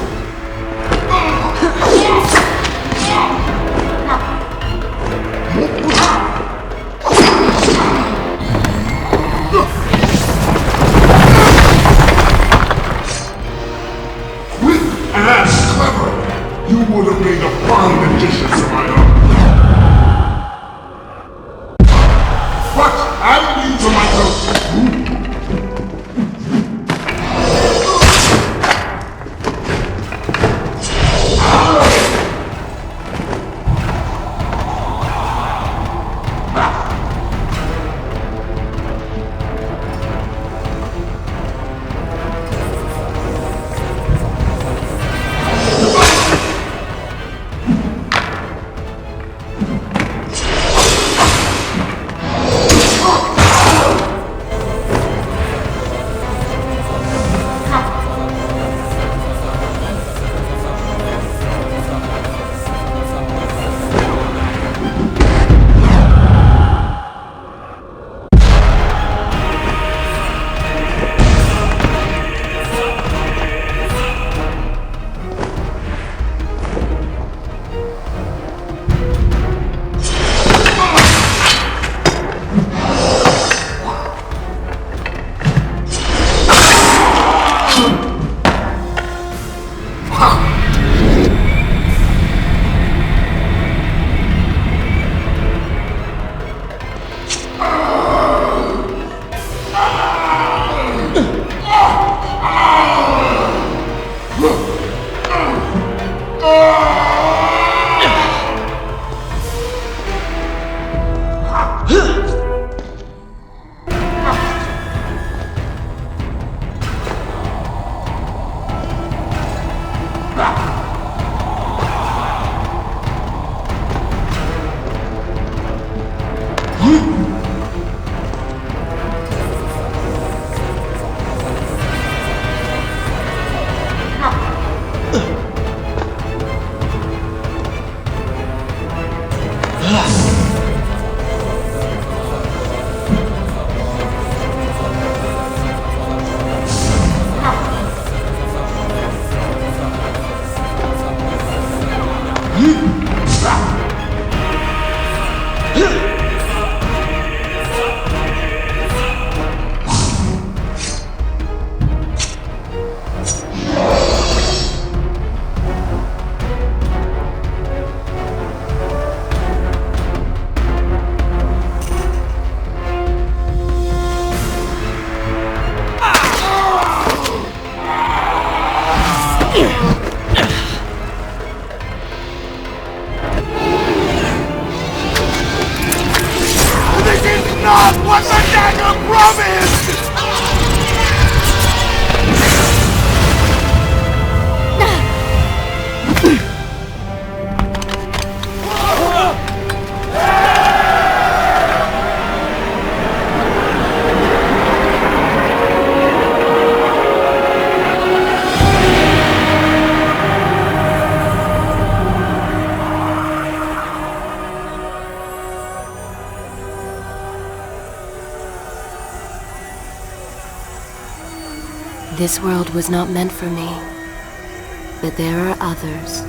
This world was not meant for me, but there are others,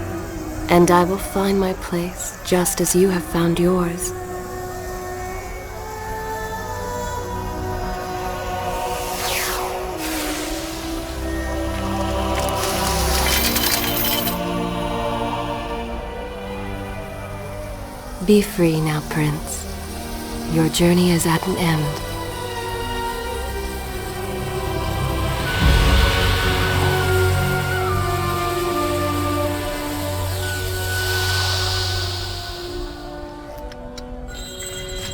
and I will find my place just as you have found yours. Be free now, Prince. Your journey is at an end.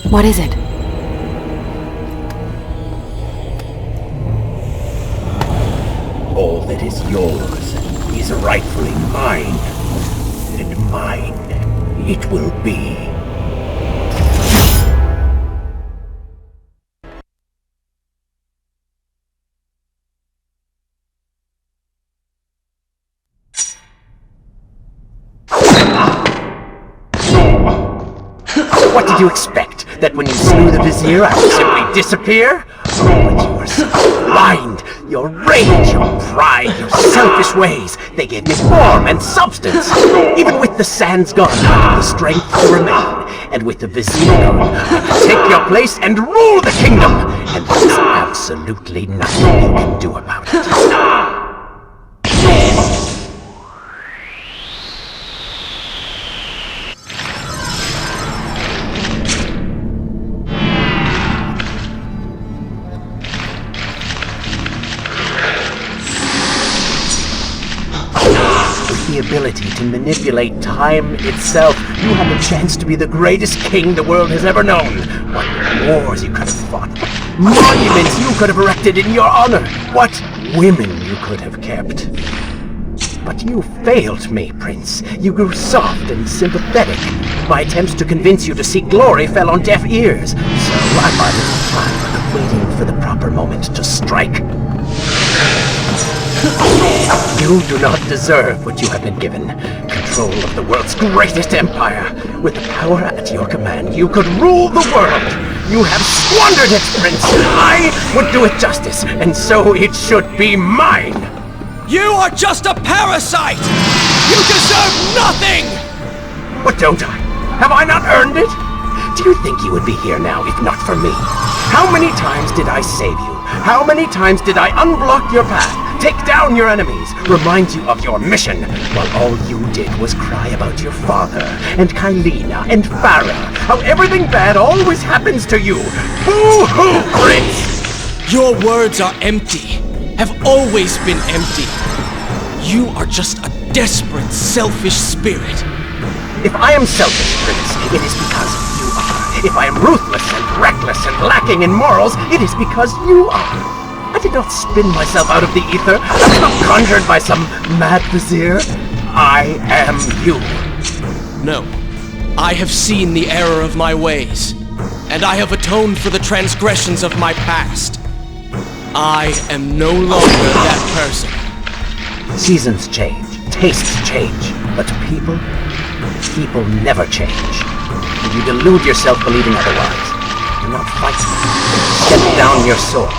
What is it? All that is yours is rightfully mine, and mine it will be. What did you expect? That when you slew the Vizier, I would simply disappear? But you were so blind! Your rage, your pride, your selfish ways, they gave me form and substance! Even with the sands gone, I have the strength to remain. And with the Vizier gone, I can take your place and rule the kingdom! And there is absolutely nothing you can do about it. The ability to manipulate time itself, you have a chance to be the greatest king the world has ever known. What wars you could have fought. What monuments you could have erected in your honor. What women you could have kept. But you failed me, Prince. You grew soft and sympathetic. My attempts to convince you to seek glory fell on deaf ears. So I bided time, waiting for the proper moment to strike. You do not deserve what you have been given. Control of the world's greatest empire. With the power at your command, you could rule the world. You have squandered it, Prince. I would do it justice, and so it should be mine. You are just a parasite! You deserve nothing! But don't I? Have I not earned it? Do you think you would be here now if not for me? How many times did I save you? How many times did I unblock your path, take down your enemies, remind you of your mission, while all you did was cry about your father, and Kylina, and Farah, how everything bad always happens to you? Boo-hoo, Prince! Your words are empty, have always been empty. You are just a desperate, selfish spirit. If I am selfish, Prince, it is because you are. If I am ruthless and reckless and lacking in morals, it is because you are. I did not spin myself out of the ether. I was not conjured by some mad vizier. I am you. No. I have seen the error of my ways, and I have atoned for the transgressions of my past. I am no longer that person. Seasons change, tastes change, but people never change. And you delude yourself believing otherwise. Do not fight me. Set down your sword.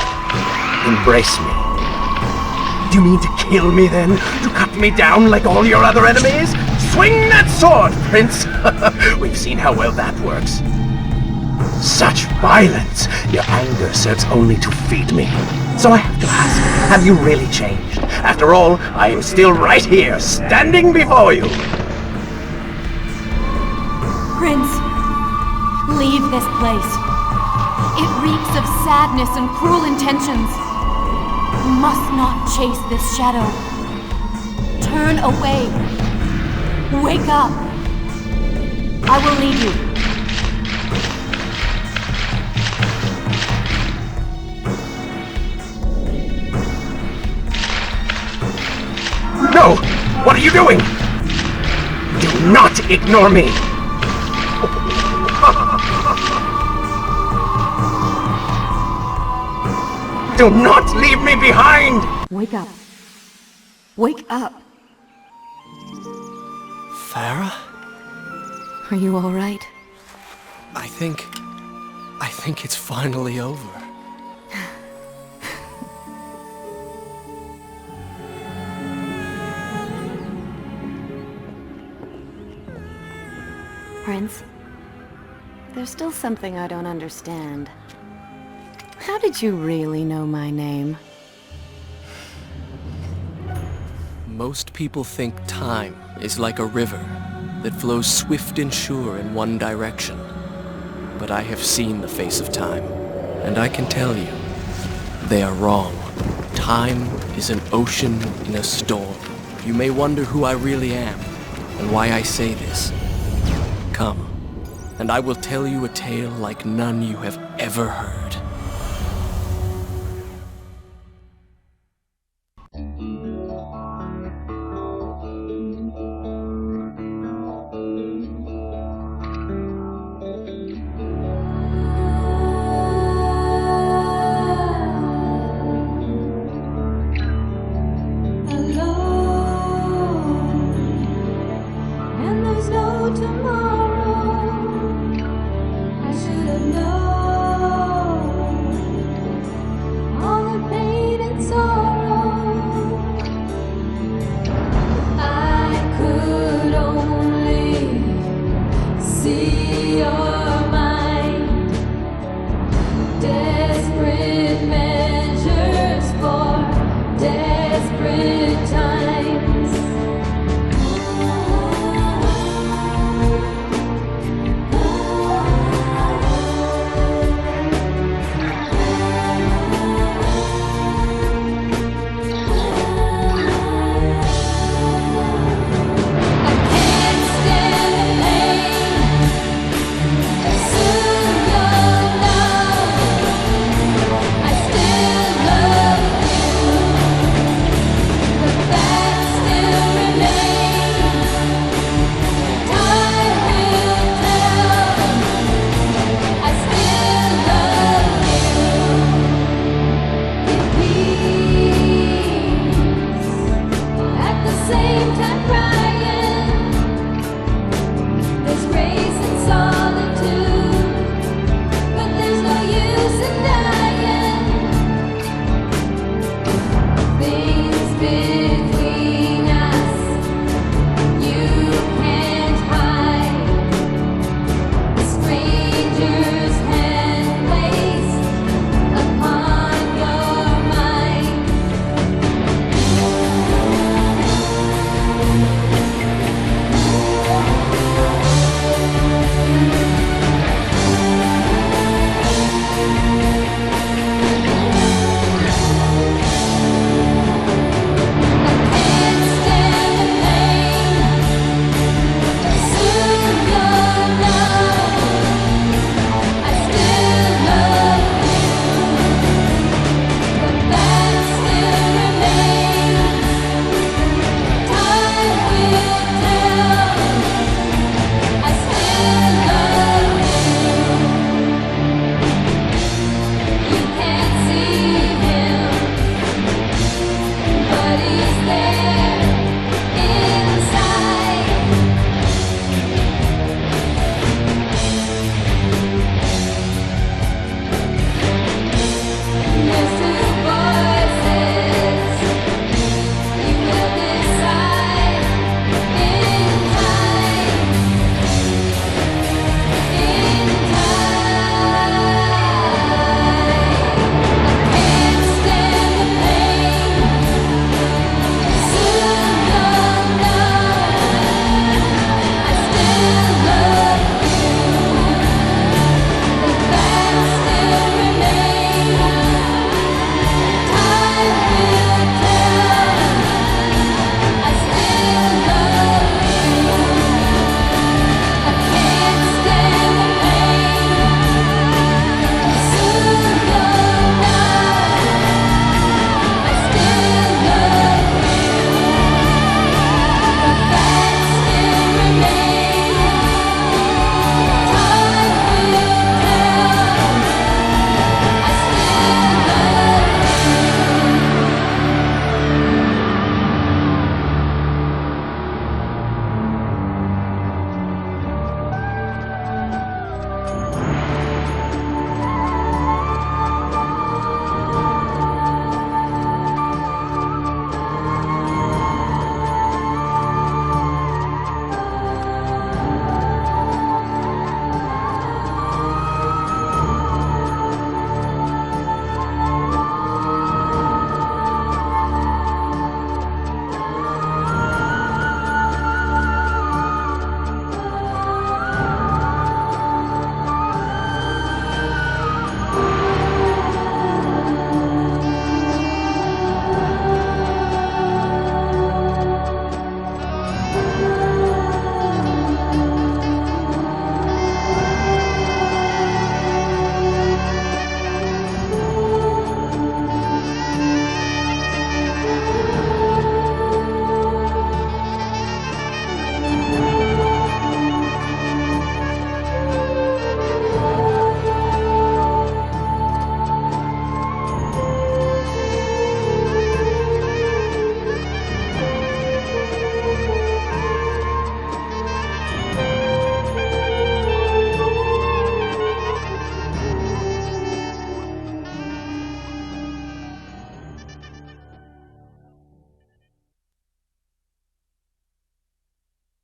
Embrace me. Do you mean to kill me then? To cut me down like all your other enemies? Swing that sword, Prince! We've seen how well that works. Such violence! Your anger serves only to feed me. So I have to ask, have you really changed? After all, I am still right here, standing before you. Prince, leave this place. It reeks of sadness and cruel intentions. You must not chase this shadow. Turn away. Wake up. I will lead you. No! What are you doing? Do not ignore me! Do not leave me behind! Wake up. Wake up. Farah? Are you all right? I think it's finally over. Prince, there's still something I don't understand. How did you really know my name? Most people think time is like a river that flows swift and sure in one direction. But I have seen the face of time, and I can tell you, they are wrong. Time is an ocean in a storm. You may wonder who I really am, and why I say this. Come, and I will tell you a tale like none you have ever heard. Tomorrow, I should have known.